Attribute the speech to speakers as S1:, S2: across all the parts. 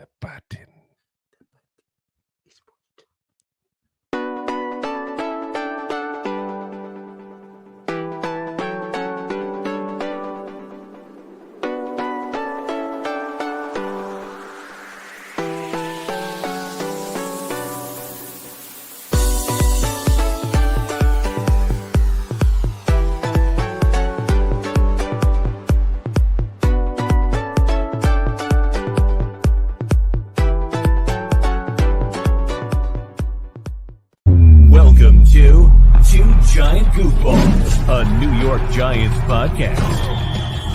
S1: The button.
S2: Welcome to Two Giant Goofballs, a New York Giants podcast.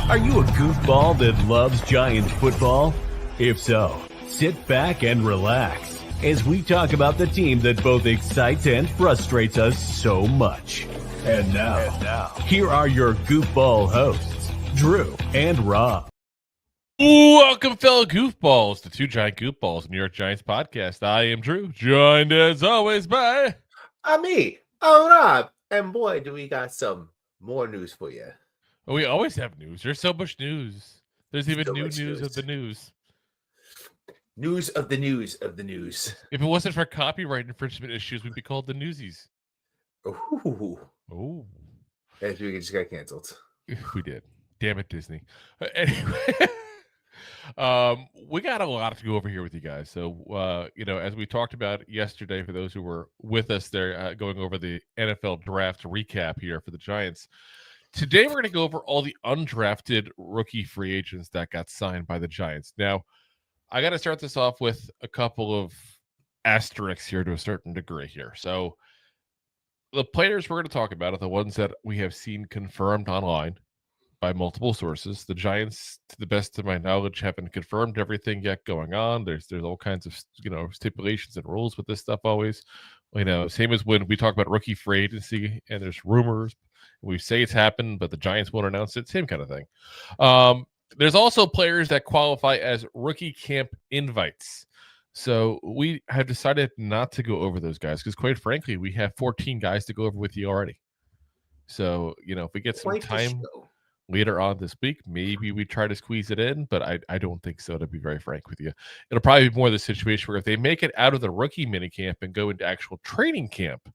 S2: Are you a goofball that loves Giants football? If so, sit back and relax as we talk about the team that both excites and frustrates us so much. And now, here are your goofball hosts, Drew and Rob.
S1: Welcome, fellow goofballs, to Two Giant Goofballs, New York Giants podcast. I am Drew, joined as always by...
S3: me, Rob. And boy, do we got some more news for you.
S1: Well, we always have news. There's so much news. There's even
S3: So
S1: new
S3: much
S1: news
S3: news.
S1: of the news.
S3: News of the news of the news.
S1: If it wasn't for copyright infringement issues, we'd be called the Newsies.
S3: Ooh.
S1: Oh,
S3: As we just got canceled.
S1: we did. Damn it, Disney. Anyway, we got a lot to go over here with you guys. So, as we talked about yesterday, for those who were with us there, going over the NFL draft recap here for the Giants. Today, we're going to go over all the undrafted rookie free agents that got signed by the Giants. Now, I got to start this off with a couple of asterisks here to a certain degree here. So, the players we're going to talk about are the ones that we have seen confirmed online by multiple sources. The Giants, to the best of my knowledge, haven't confirmed everything yet going on. There's all kinds of stipulations and rules with this stuff always. Same as when we talk about rookie free agency and there's rumors. We say it's happened, but the Giants won't announce it. Same kind of thing. There's also players that qualify as rookie camp invites. So we have decided not to go over those guys because, quite frankly, we have 14 guys to go over with you already. So, if we get some
S3: Quite the
S1: time
S3: show.
S1: later on this week, maybe we try to squeeze it in, but I don't think so, to be very frank with you. It'll probably be more the situation where if they make it out of the rookie minicamp and go into actual training camp,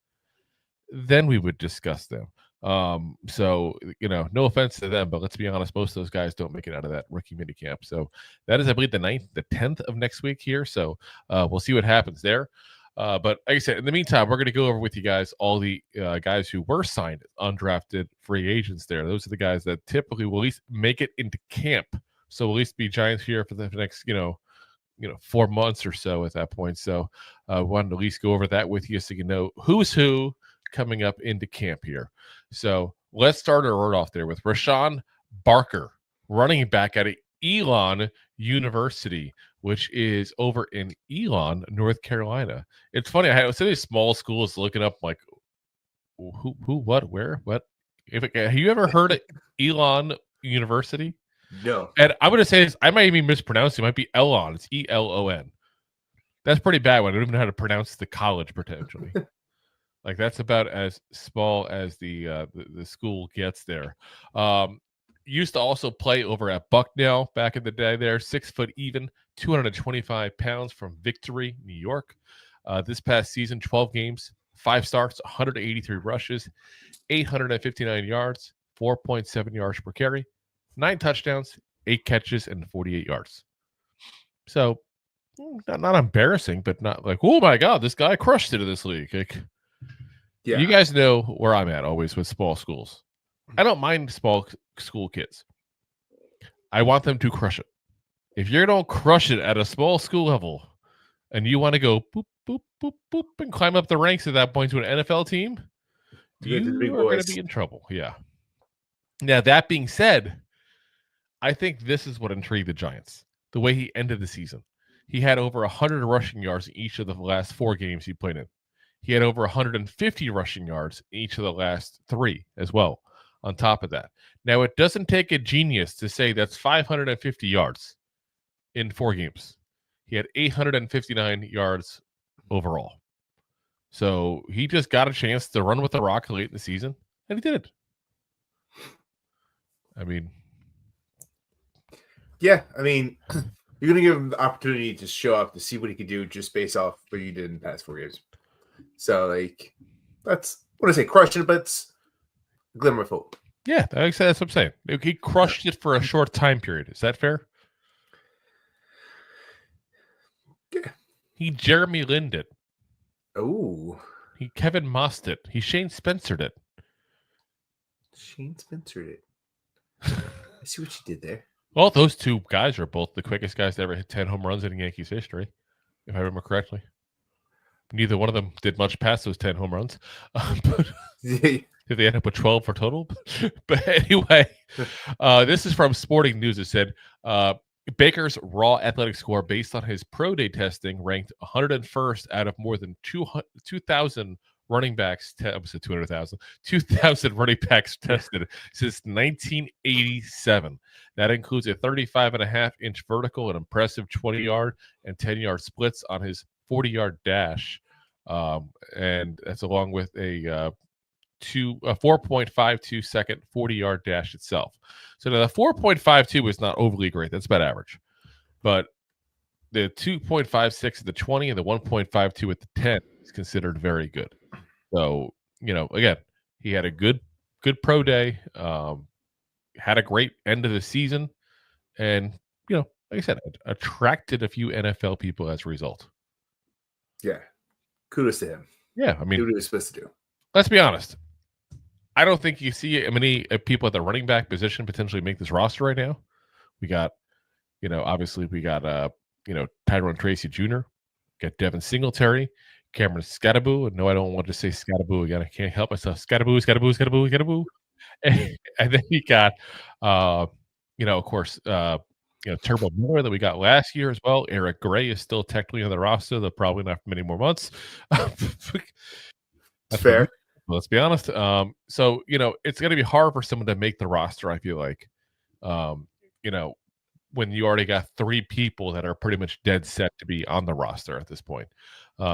S1: then we would discuss them. No offense to them, but let's be honest, most of those guys don't make it out of that rookie minicamp. So that is, I believe, the 10th of next week here. So we'll see what happens there. But like I said, in the meantime, we're going to go over with you guys all the guys who were signed undrafted free agents there. Those are the guys that typically will at least make it into camp. So at least be Giants here for the next, 4 months or so at that point. So I wanted to at least go over that with you so you know who's who coming up into camp here. So let's start our word off there with Rushawn Baker, running back at Elon University, which is over in Elon, North Carolina. It's funny. I was in these small schools looking up like who, what, where, what. Have you ever heard of Elon University?
S3: No.
S1: And I'm going to say this. I might even mispronounce it. It might be Elon. It's Elon. That's pretty bad one. I don't even know how to pronounce the college potentially. Like that's about as small as the school gets there. Used to also play over at Bucknell back in the day there. 6 foot even, 225 pounds from Victory, New York. This past season, 12 games, 5 starts, 183 rushes, 859 yards, 4.7 yards per carry, 9 touchdowns, 8 catches, and 48 yards. So not embarrassing, but not like, oh my God, this guy crushed it in this league. Like,
S3: Yeah.
S1: you guys know where I'm at always with small schools. I don't mind small school kids. I want them to crush it. If you don't crush it at a small school level and you want to go boop, boop, boop, boop, and climb up the ranks at that point to an NFL team, you are going to be in trouble. Yeah. Now, that being said, I think this is what intrigued the Giants. The way he ended the season. He had over 100 rushing yards in each of the last 4 games he played in. He had over 150 rushing yards in each of the last 3 as well, on top of that. Now, it doesn't take a genius to say that's 550 yards in 4 games. He had 859 yards overall. So he just got a chance to run with the rock late in the season, and he did. I mean,
S3: Yeah, I mean, You're going to give him the opportunity to show up to see what he could do just based off what you did in the past 4 years. So, like, that's, what I say, crushing it, but it's a glimmer of hope.
S1: Yeah, that's what I'm saying. He crushed it for a short time period. Is that fair?
S3: Yeah.
S1: He Jeremy Linned it.
S3: Oh.
S1: He Kevin Mossed it. He Shane Spencered it.
S3: Shane Spencered it. I see what you did there.
S1: Well, those two guys are both the quickest guys to ever hit 10 home runs in Yankees history, if I remember correctly. Neither one of them did much past those 10 home runs. But did they end up with 12 for total? But anyway, this is from Sporting News. It said, Baker's raw athletic score based on his pro day testing ranked 101st out of more than 2,000 running backs. I said 200,000. 2,000 running backs tested since 1987. That includes a 35.5-inch vertical, an impressive 20-yard and 10-yard splits on his 40-yard dash, and that's along with a 4.52 second 40-yard dash itself. So now the 4.52 is not overly great. That's about average. But the 2.56 at the 20 and the 1.52 at the 10 is considered very good. So, again, he had a good pro day, had a great end of the season, and, like I said, attracted a few NFL people as a result.
S3: Yeah. Kudos to him.
S1: Yeah, I mean,
S3: do what he was supposed to do.
S1: Let's be honest. I don't think you see many people at the running back position potentially make this roster right now. We got, obviously we got, Tyrone Tracy Jr., got Devin Singletary, Cameron Scattaboo. No, I don't want to say Scattaboo again. I can't help myself. Scattaboo. And then you got, of course, Turbo Miller that we got last year as well. Eric Gray is still technically on the roster, though probably not for many more months.
S3: That's fair.
S1: Let's be honest. So, it's going to be hard for someone to make the roster, I feel like, when you already got 3 people that are pretty much dead set to be on the roster at this point.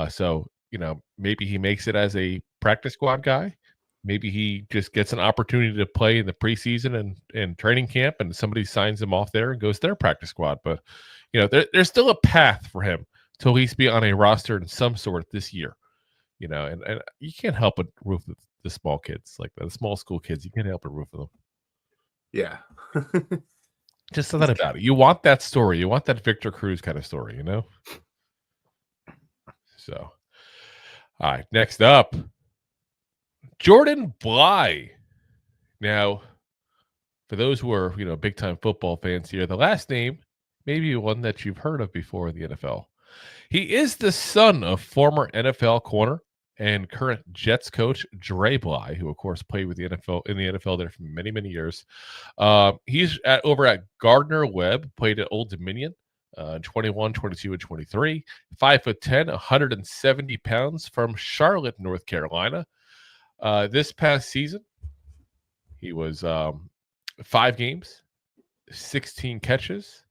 S1: So, maybe he makes it as a practice squad guy. Maybe he just gets an opportunity to play in the preseason and training camp, and somebody signs him off there and goes to their practice squad. But, there's still a path for him to at least be on a roster in some sort this year. And you can't help but root for the small kids, like the small school kids. You can't help but root for them.
S3: Yeah.
S1: Just something about it. You want that story. You want that Victor Cruz kind of story, So, all right. Next up, Jordan Bly. Now, for those who are, big-time football fans here, the last name may be one that you've heard of before in the NFL. He is the son of former NFL corner and current Jets coach Dre Bly, who of course played with the NFL there for many, many years. He's over at Gardner Webb, played at Old Dominion, 21, 22, and 23. 5'10", 170 pounds, from Charlotte, North Carolina. This past season, he was 5 games, 16 catches,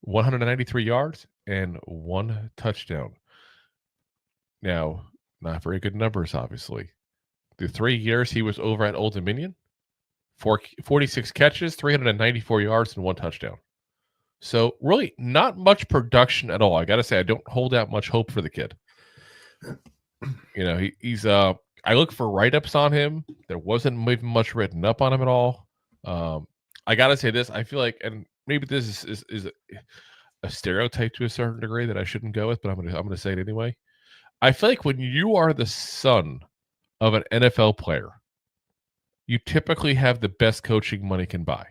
S1: 193 yards, and 1 touchdown. Now, not very good numbers, obviously. The 3 years he was over at Old Dominion, 46 catches, 394 yards, and 1 touchdown. So, really, not much production at all. I got to say, I don't hold out much hope for the kid. He's I look for write-ups on him. There wasn't even much written up on him at all. I got to say this. I feel like, and maybe this is a stereotype to a certain degree that I shouldn't go with, but I'm gonna say it anyway. I feel like when you are the son of an NFL player, you typically have the best coaching money can buy.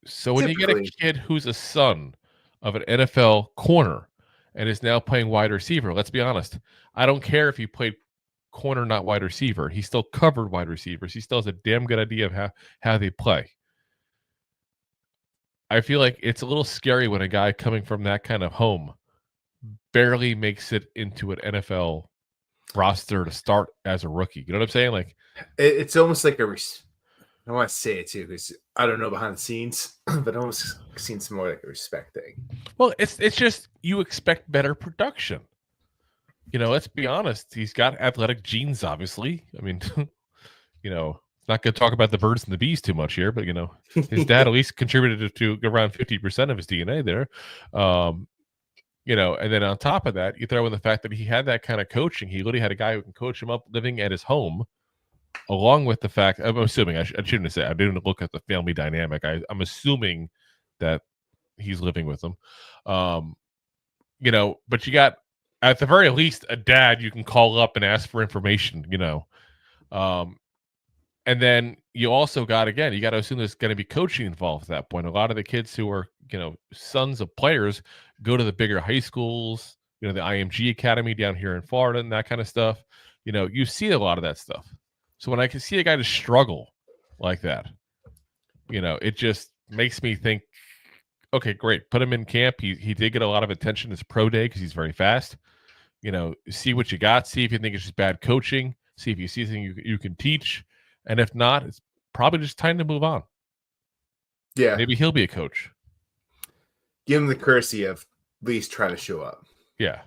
S1: So when you get a kid who's a son of an NFL corner and is now playing wide receiver, let's be honest, I don't care if he played corner, not wide receiver. He still covered wide receivers. He still has a damn good idea of how they play. I feel like it's a little scary when a guy coming from that kind of home barely makes it into an NFL roster to start as a rookie. You know what I'm saying? Like,
S3: it's almost like I want to say it too, because I don't know behind the scenes, but it almost seems more like a respect thing.
S1: Well, it's just you expect better production. Let's be honest. He's got athletic genes, obviously. I mean, Not going to talk about the birds and the bees too much here, but his dad at least contributed to around 50% of his DNA there. And then on top of that, you throw in the fact that he had that kind of coaching. He literally had a guy who can coach him up living at his home, along with the fact, I'm assuming, I shouldn't have said, I didn't look at the family dynamic. I'm assuming that he's living with them. But you got, at the very least, a dad you can call up and ask for information, and then you also got, again, you got to assume there's going to be coaching involved at that point. A lot of the kids who are, sons of players go to the bigger high schools, the IMG Academy down here in Florida and that kind of stuff. You see a lot of that stuff. So when I can see a guy just struggle like that, it just makes me think, okay, great. Put him in camp. He did get a lot of attention this pro day because he's very fast. See what you got. See if you think it's just bad coaching. See if you see something you can teach. And if not, it's probably just time to move on.
S3: Yeah.
S1: Maybe he'll be a coach.
S3: Give him the courtesy of at least try to show up.
S1: Yeah.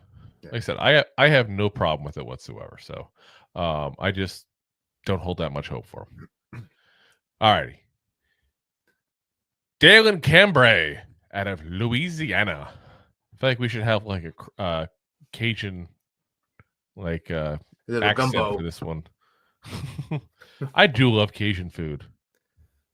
S1: Like I said, I have no problem with it whatsoever. So I just don't hold that much hope for him. All righty. Dalen Cambre out of Louisiana. I feel like we should have like a Cajun accent
S3: gumbo
S1: for this one. I do love Cajun food.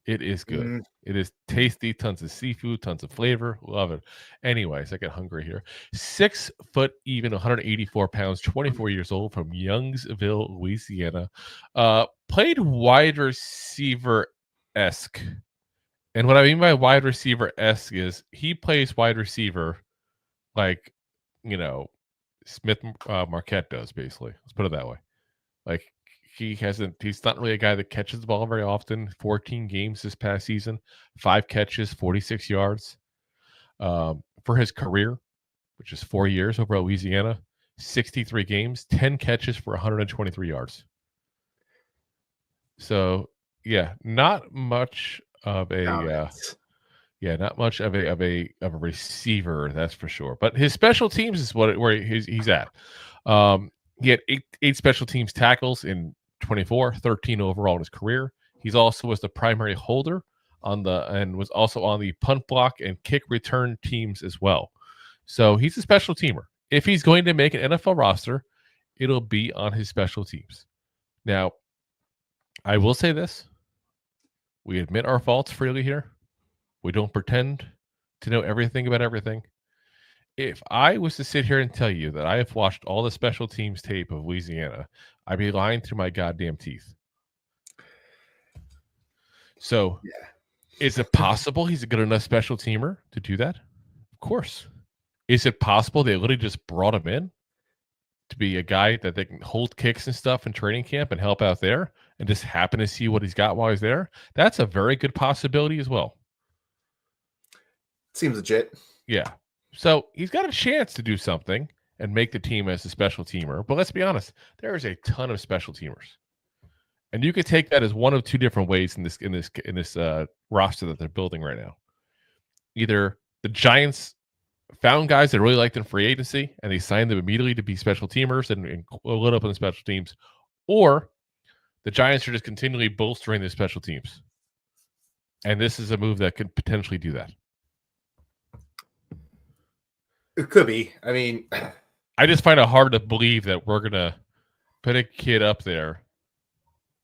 S1: It is good. It is tasty. Tons of seafood, tons of flavor. Love it. Anyways, I get hungry here. 6 foot even, 184 pounds, 24 years old, from Youngsville, Louisiana. Played wide receiver-esque. And what I mean by wide receiver-esque is he plays wide receiver like, Smith Marquette does, basically. Let's put it that way. Like, he's not really a guy that catches the ball very often. 14 games this past season, 5 catches, 46 yards. For his career, which is 4 years over at Louisiana, 63 games, 10 catches for 123 yards. So, yeah, not much of a receiver, that's for sure. But his special teams is where he's at. He had eight special teams tackles in 24, 13 overall in his career. He's also was the primary holder and was also on the punt block and kick return teams as well. So he's a special teamer. If he's going to make an NFL roster, it'll be on his special teams. Now, I will say this. We admit our faults freely here. We don't pretend to know everything about everything. If I was to sit here and tell you that I have watched all the special teams tape of Louisiana, I'd be lying through my goddamn teeth. So, Is it possible he's a good enough special teamer to do that? Of course. Is it possible they literally just brought him in to be a guy that they can hold kicks and stuff in training camp and help out there and just happen to see what he's got while he's there? That's a very good possibility as well.
S3: Seems legit.
S1: Yeah. So he's got a chance to do something and make the team as a special teamer. But let's be honest, there is a ton of special teamers, and you could take that as one of two different ways in this roster that they're building right now. Either the Giants found guys that really liked in free agency and they signed them immediately to be special teamers and lit up on the special teams, or the Giants are just continually bolstering their special teams. And this is a move that could potentially do that.
S3: It could be. I mean,
S1: I just find it hard to believe that we're going to put a kid up there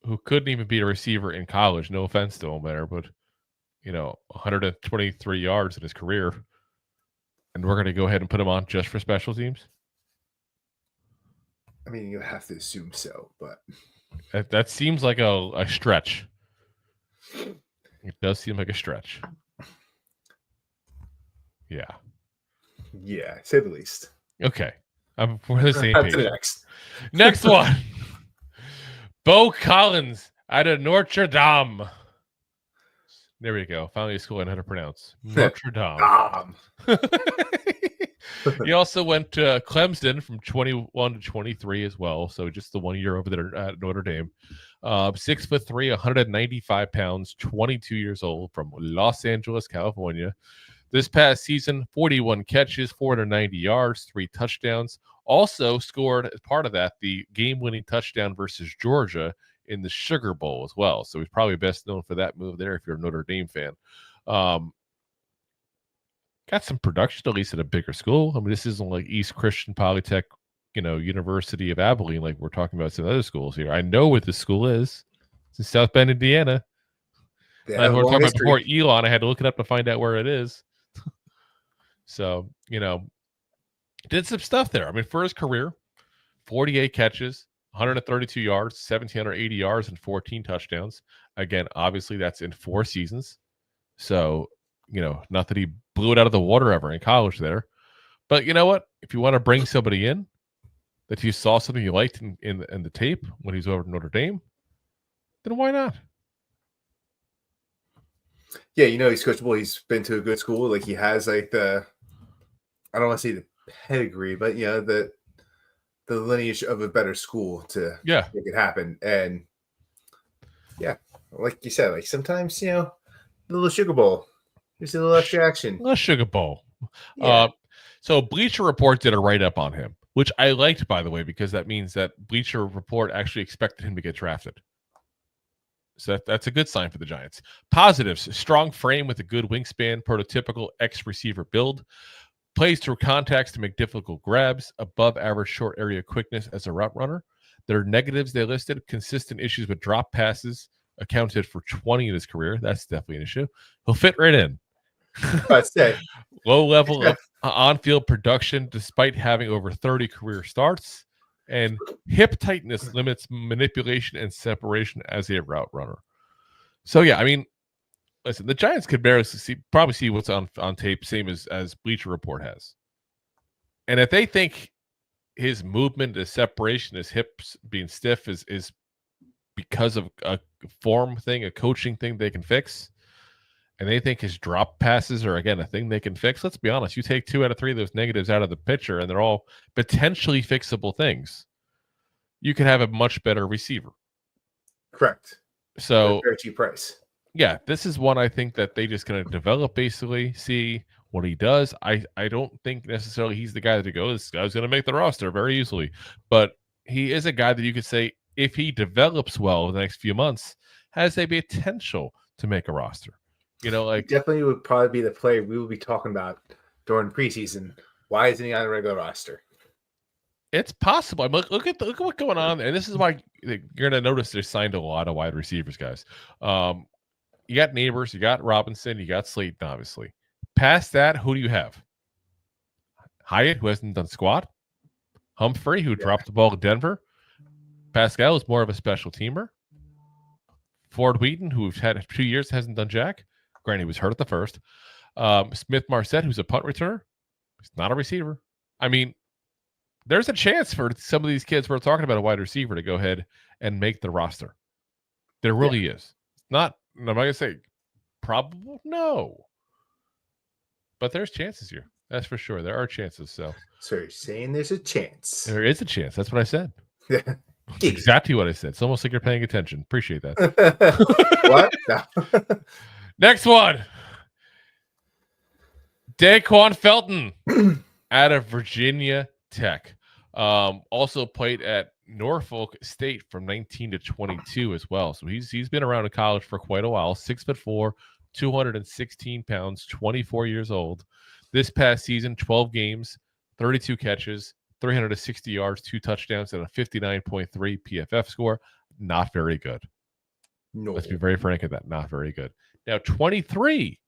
S1: who couldn't even be a receiver in college. No offense to him there, but, 123 yards in his career. And we're going to go ahead and put him on just for special teams?
S3: I mean, you have to assume so, but
S1: that seems like a stretch. It does seem like a stretch. Yeah.
S3: Yeah, say the least.
S1: Okay. We're the same page.
S3: Next
S1: one. Beaux Collins out of Notre Dame. There we go. Finally a school I know how to pronounce. Notre Dame. He also went to Clemson from 21 to 23 as well. So just the 1 year over there at Notre Dame. 6'3", 195 pounds, 22 years old, from Los Angeles, California. This past season, 41 catches, 490 yards, 3 touchdowns. Also scored, as part of that, the game-winning touchdown versus Georgia in the Sugar Bowl as well. So he's probably best known for that move there if you're a Notre Dame fan. Got some production, at least at a bigger school. I mean, this isn't like East Christian Polytech, University of Abilene, like we're talking about some other schools here. I know what the school is. It's in South Bend, Indiana. Like we were talking about before Elon, I had to look it up to find out where it is. So, did some stuff there. I mean, for his career, 48 catches, 132 yards, 1,780 yards, and 14 touchdowns. Again, obviously, that's in 4 seasons. So, not that he blew it out of the water ever in college there. But you know what? If you want to bring somebody in that you saw something you liked in the tape when he was over at Notre Dame, then why not?
S3: Yeah, he's coachable. He's been to a good school. Like, he has, like, I don't want to say the pedigree, but, the lineage of a better school to make it happen. And, yeah, like you said, like, sometimes, the little Sugar Bowl. There's a little extra action.
S1: A little Sugar Bowl.
S3: Yeah.
S1: So Bleacher Report did a write-up on him, which I liked, by the way, because that means that Bleacher Report actually expected him to get drafted. So that's a good sign for the Giants. Positives: strong frame with a good wingspan, prototypical X-receiver build, plays through contacts to make difficult grabs, above average short area quickness as a route runner. Their negatives they listed: consistent issues with drop passes, accounted for 20 in his career. That's definitely an issue. He'll fit right in. Low level of on-field production despite having over 30 career starts, and hip tightness limits manipulation and separation as a route runner. So yeah, I mean, listen, the Giants could probably see what's on tape, same as Bleacher Report has. And if they think his movement, his separation, his hips being stiff is because of a form thing, a coaching thing they can fix, and they think his drop passes are, again, a thing they can fix, let's be honest. You take 2 out of 3 of those negatives out of the picture, and they're all potentially fixable things. You could have a much better receiver.
S3: Correct.
S1: So,
S3: very cheap price.
S1: Yeah, this is one I think that they just going to develop, basically, see what he does. I don't think necessarily he's the guy to go, this guy's going to make the roster very easily. But he is a guy that you could say, if he develops well over the next few months, has a potential to make a roster. Like,
S3: he definitely would probably be the player we will be talking about during preseason. Why isn't he on the regular roster?
S1: It's possible. I mean, look at what's going on there. And this is why you're going to notice they signed a lot of wide receivers, guys. You got Neighbors, you got Robinson, you got Slayton, obviously. Past that, who do you have? Hyatt, who hasn't done squat. Humphrey, who dropped the ball to Denver. Pascal is more of a special teamer. Ford Wheaton, who's had 2 years, hasn't done jack. Granted, he was hurt at the first. Smith Marset, who's a punt returner. He's not a receiver. I mean, there's a chance for some of these kids we're talking about a wide receiver to go ahead and make the roster. There really is. Not, I'm not going to say probable. No. But there's chances here. That's for sure. There are chances. So
S3: you're saying there's a chance.
S1: There is a chance. That's what I said.
S3: Yeah.
S1: That's exactly what I said. It's almost like you're paying attention. Appreciate that.
S3: What? No.
S1: Next one. Daquan Felton out of Virginia Tech. Also played at Norfolk State from 19 to 22 as well. So he's been around in college for quite a while. 6'4", 216 pounds, 24 years old. This past season, 12 games, 32 catches, 360 yards, 2 touchdowns, and a 59.3 PFF score. Not very good.
S3: No.
S1: Let's be very frank at that. Not very good. Now, 23.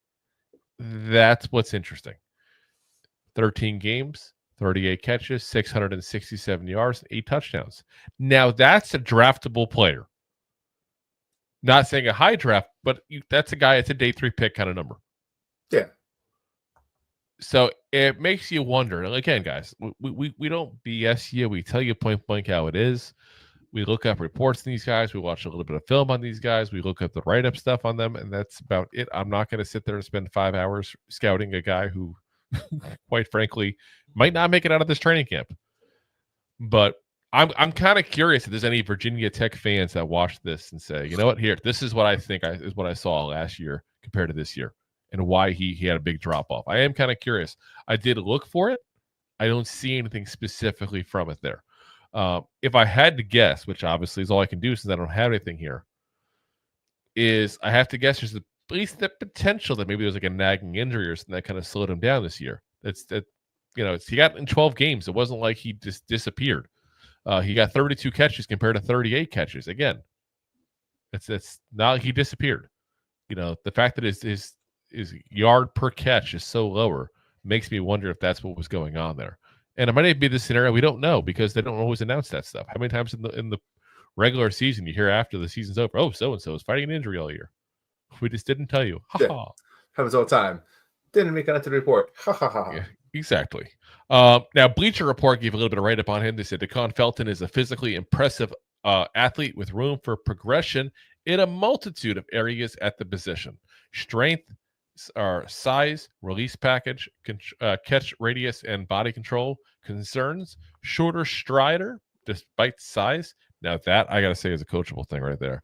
S1: That's what's interesting. 13 games, 38 catches, 667 yards, 8 touchdowns. Now, that's a draftable player. Not saying a high draft, but that's a guy, it's a day 3 pick kind of number.
S3: Yeah.
S1: So it makes you wonder. And again, guys, we don't BS you. We tell you point blank how it is. We look up reports on these guys. We watch a little bit of film on these guys. We look up the write-up stuff on them, and that's about it. I'm not going to sit there and spend 5 hours scouting a guy who, quite frankly, might not make it out of this training camp. But I'm kind of curious if there's any Virginia Tech fans that watch this and say, you know what, here, this is what I think is what I saw last year compared to this year, and why he had a big drop-off. I am kind of curious. I did look for it. I don't see anything specifically from it there. If I had to guess, which obviously is all I can do since I don't have anything here, is I have to guess there's at least the potential that maybe there's like a nagging injury or something that kind of slowed him down this year. He got in 12 games. It wasn't like he just disappeared. He got 32 catches compared to 38 catches. Again, it's not like he disappeared. The fact that his yard per catch is so lower makes me wonder if that's what was going on there. And it might be the scenario we don't know because they don't always announce that stuff. How many times in the regular season you hear after the season's over, oh, so-and-so is fighting an injury all year? We just didn't tell you.
S3: Yeah. Happens all the time. Didn't make it out to the report.
S1: Yeah, exactly. Now, Bleacher Report gave a little bit of write-up on him. They said Daquan Felton is a physically impressive athlete with room for progression in a multitude of areas at the position. Strength, size, release package, catch radius, and body control concerns. Shorter strider, despite size. Now that, I got to say, is a coachable thing right there.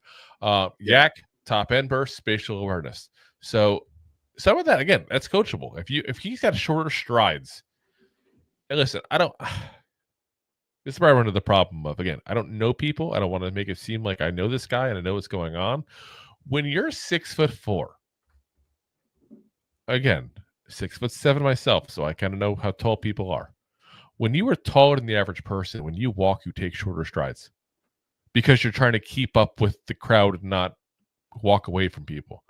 S1: Yak, top end burst, spatial awareness. So some of that, again, that's coachable. If he's got shorter strides, and listen, this is where I run into the problem of, again, I don't know people. I don't want to make it seem like I know this guy and I know what's going on. When you're 6'4", again, 6'7" myself, so I kind of know how tall people are. When you are taller than the average person, when you walk, you take shorter strides because you're trying to keep up with the crowd and not walk away from people.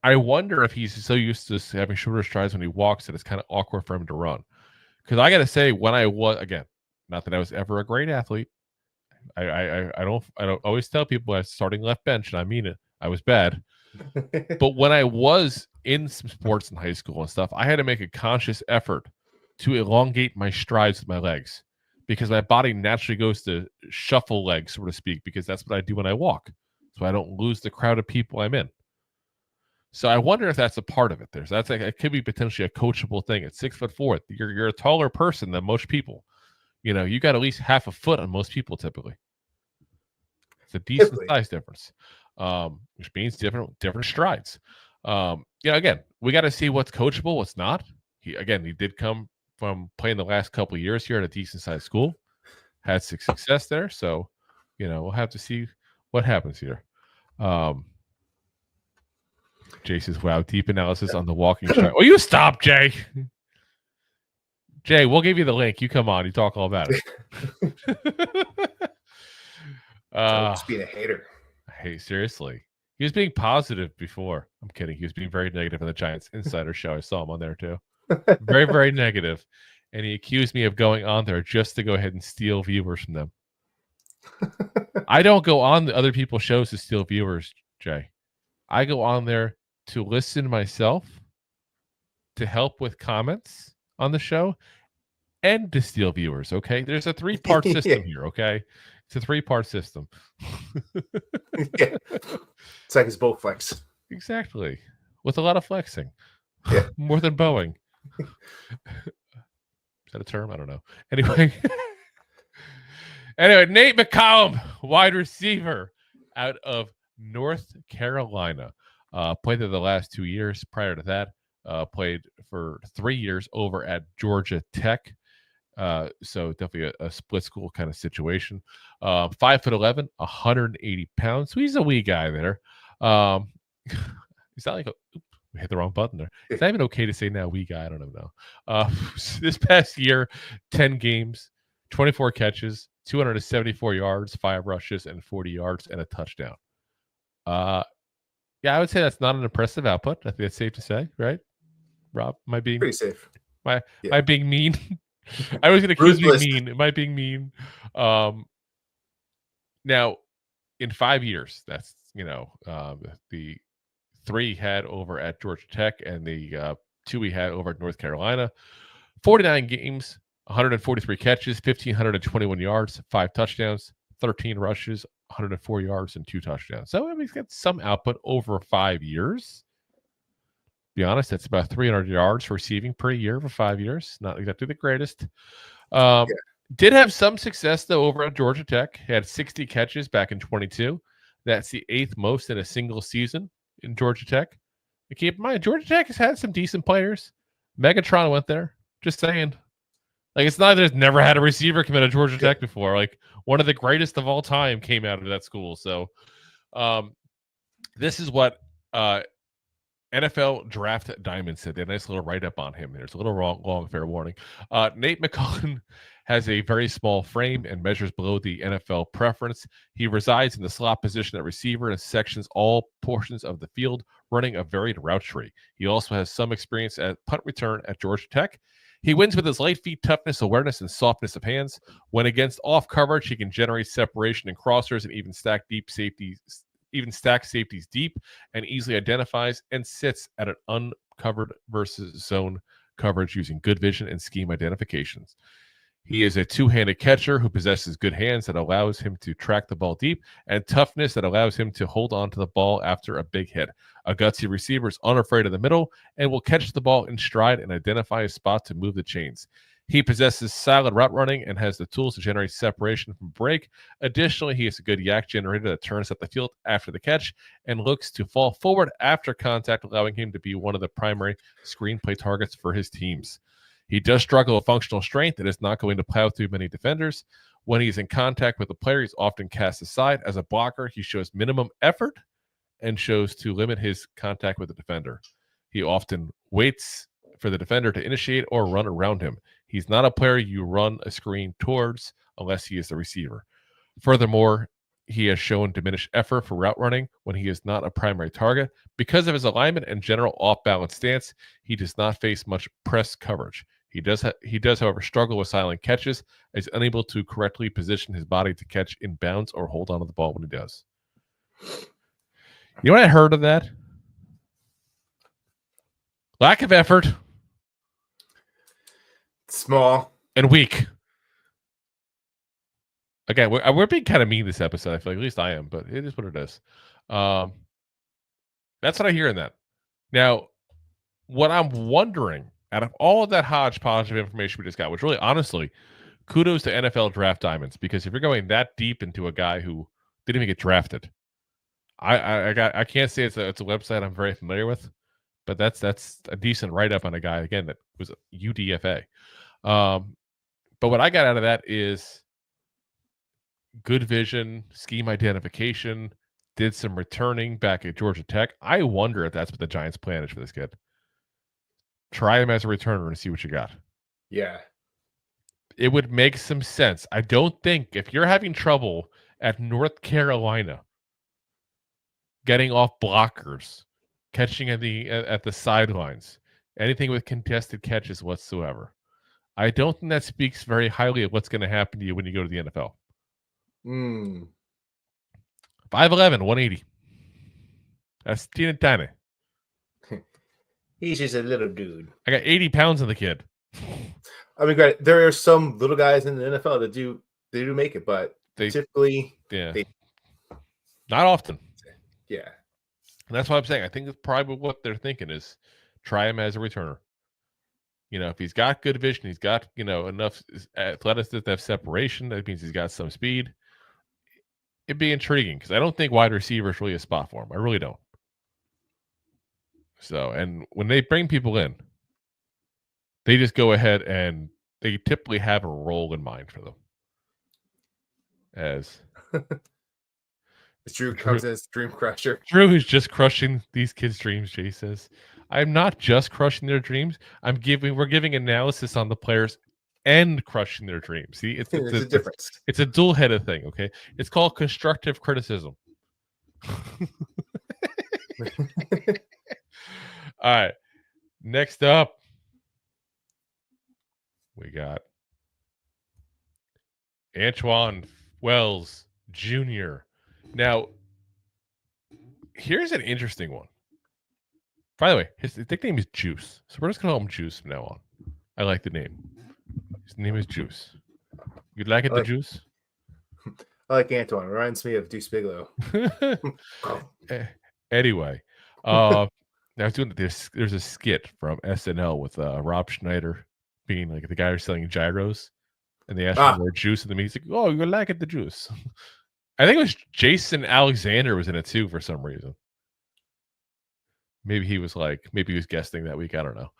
S1: I wonder if he's so used to having shorter strides when he walks that it's kind of awkward for him to run. Because I got to say, when I was, again, not that I was ever a great athlete. I don't always tell people I was starting left bench, and I mean it. I was bad. But when I was in some sports in high school and stuff, I had to make a conscious effort to elongate my strides with my legs because my body naturally goes to shuffle legs, so to speak, because that's what I do when I walk. So I don't lose the crowd of people I'm in. So I wonder if that's a part of it. It could be potentially a coachable thing. At 6'4", you're a taller person than most people. You got at least half a foot on most people typically. It's a decent size difference, which means different strides. Again, we got to see what's coachable, what's not. He did come from playing the last couple of years here at a decent sized school, had success there. So, we'll have to see what happens here. Jay says, wow, deep analysis on the walking stride. Oh, you stop, Jay. Jay, we'll give you the link. You come on. You talk all about it.
S3: Just being a hater.
S1: Hey, seriously. He was being positive before. I'm kidding. He was being very negative on the Giants Insider Show. I saw him on there, too. Very, very negative. And he accused me of going on there just to go ahead and steal viewers from them. I don't go on the other people's shows to steal viewers, Jay. I go on there to listen myself, to help with comments on the show, and to steal viewers, okay? There's a 3-part system here, okay? It's a 3-part system.
S3: Yeah. It's like his Bow flex.
S1: Exactly. With a lot of flexing.
S3: Yeah.
S1: More than Boeing. Is that a term? I don't know. Anyway. Nate McCollum, wide receiver out of North Carolina. Played there the last 2 years. Prior to that, played for 3 years over at Georgia Tech. So definitely a split school kind of situation. 5'11", 180 pounds. So he's a wee guy there. He's not like we hit the wrong button there. It's not even okay to say now wee guy. I don't even know. This past year, 10 games, 24 catches, 274 yards, 5 rushes, and 40 yards and a touchdown. Yeah, I would say that's not an impressive output. I think that's safe to say, right? Rob, am I being
S3: pretty safe?
S1: Am I being mean? I was going to accuse me of mean. Am I being mean? Now, in 5 years, that's the 3 he had over at Georgia Tech and the 2 he had over at North Carolina. 49 games, 143 catches, 1,521 yards, 5 touchdowns, 13 rushes, 104 yards, and 2 touchdowns. So he's got some output over 5 years. To be honest, that's about 300 yards receiving per year for 5 years. Not exactly the greatest. Did have some success, though, over at Georgia Tech. He had 60 catches back in 22. That's the 8th most in a single season in Georgia Tech. And keep in mind, Georgia Tech has had some decent players. Megatron went there. Just saying. Like, it's not there's never had a receiver come out of Georgia Tech before. Like, one of the greatest of all time came out of that school. So, this is what NFL Draft Diamond said. They had a nice little write-up on him. There's a little long fair warning. Nate McCollum has a very small frame and measures below the NFL preference. He resides in the slot position at receiver and sections all portions of the field, running a varied route tree. He also has some experience at punt return at Georgia Tech. He wins with his light feet, toughness, awareness, and softness of hands. When against off coverage, he can generate separation and crossers and even stack safeties deep, and easily identifies and sits at an uncovered versus zone coverage using good vision and scheme identifications. He is a two-handed catcher who possesses good hands that allows him to track the ball deep and toughness that allows him to hold on to the ball after a big hit. A gutsy receiver is unafraid of the middle and will catch the ball in stride and identify a spot to move the chains. He possesses solid route running and has the tools to generate separation from break. Additionally, he is a good yak generator that turns up the field after the catch and looks to fall forward after contact, allowing him to be one of the primary screenplay targets for his teams. He does struggle with functional strength and is not going to plow through many defenders. When he's in contact with the player, he's often cast aside. As a blocker, he shows minimum effort and shows to limit his contact with the defender. He often waits for the defender to initiate or run around him. He's not a player you run a screen towards unless he is the receiver. Furthermore, he has shown diminished effort for route running when he is not a primary target. Because of his alignment and general off-balance stance, he does not face much press coverage. He does, however, struggle with silent catches, and is unable to correctly position his body to catch in bounds or hold on to the ball when he does. You know what I heard of that? Lack of effort.
S3: Small.
S1: And weak. Again, we're being kind of mean this episode. I feel like, at least I am, but it is what it is. That's what I hear in that. Now, what I'm wondering, out of all of that hodgepodge of information we just got, which really, honestly, kudos to NFL Draft Diamonds, because if you're going that deep into a guy who didn't even get drafted, I can't say it's a website I'm very familiar with, but that's a decent write-up on a guy, again, that was a UDFA. But what I got out of that is good vision, scheme identification, did some returning back at Georgia Tech. I wonder if that's what the Giants' plan is for this kid. Try him as a returner and see what you got.
S3: Yeah.
S1: It would make some sense. I don't think if you're having trouble at North Carolina getting off blockers, catching at the sidelines, anything with contested catches whatsoever, I don't think that speaks very highly of what's going to happen to you when you go to the NFL. 5'11", 180. That's tiny.
S3: He's just a little dude.
S1: I got 80 pounds in the kid.
S3: I mean, there are some little guys in the NFL that do make it, but typically,
S1: not often.
S3: Yeah,
S1: and that's what I'm saying. I think it's probably what they're thinking is try him as a returner. You know, if he's got good vision, he's got enough athleticism to have separation. That means he's got some speed. It'd be intriguing because I don't think wide receiver is really a spot for him. I really don't. So, and when they bring people in, they just go ahead and they typically have a role in mind for them. As
S3: Drew comes in as Dream Crusher.
S1: Drew is just crushing these kids' dreams, Jay says. I'm not just crushing their dreams. We're giving analysis on the players and crushing their dreams. See, it's
S3: a difference.
S1: It's a dual-headed thing, okay? It's called constructive criticism. All right. Next up, we got Antoine Wells Jr. Now, here's an interesting one. By the way, his nickname is Juice. So we're just going to call him Juice from now on. I like the name. His name is Juice. You'd like it, the Juice?
S3: I like Antoine. Reminds me of Deuce Bigelow.
S1: Anyway, I was doing this. There's a skit from SNL with Rob Schneider being like the guy who's selling gyros, and they asked for more juice in the meat. He's like, "Oh, you like it, the juice?" I think it was Jason Alexander was in it too for some reason. Maybe he was guesting that week. I don't know.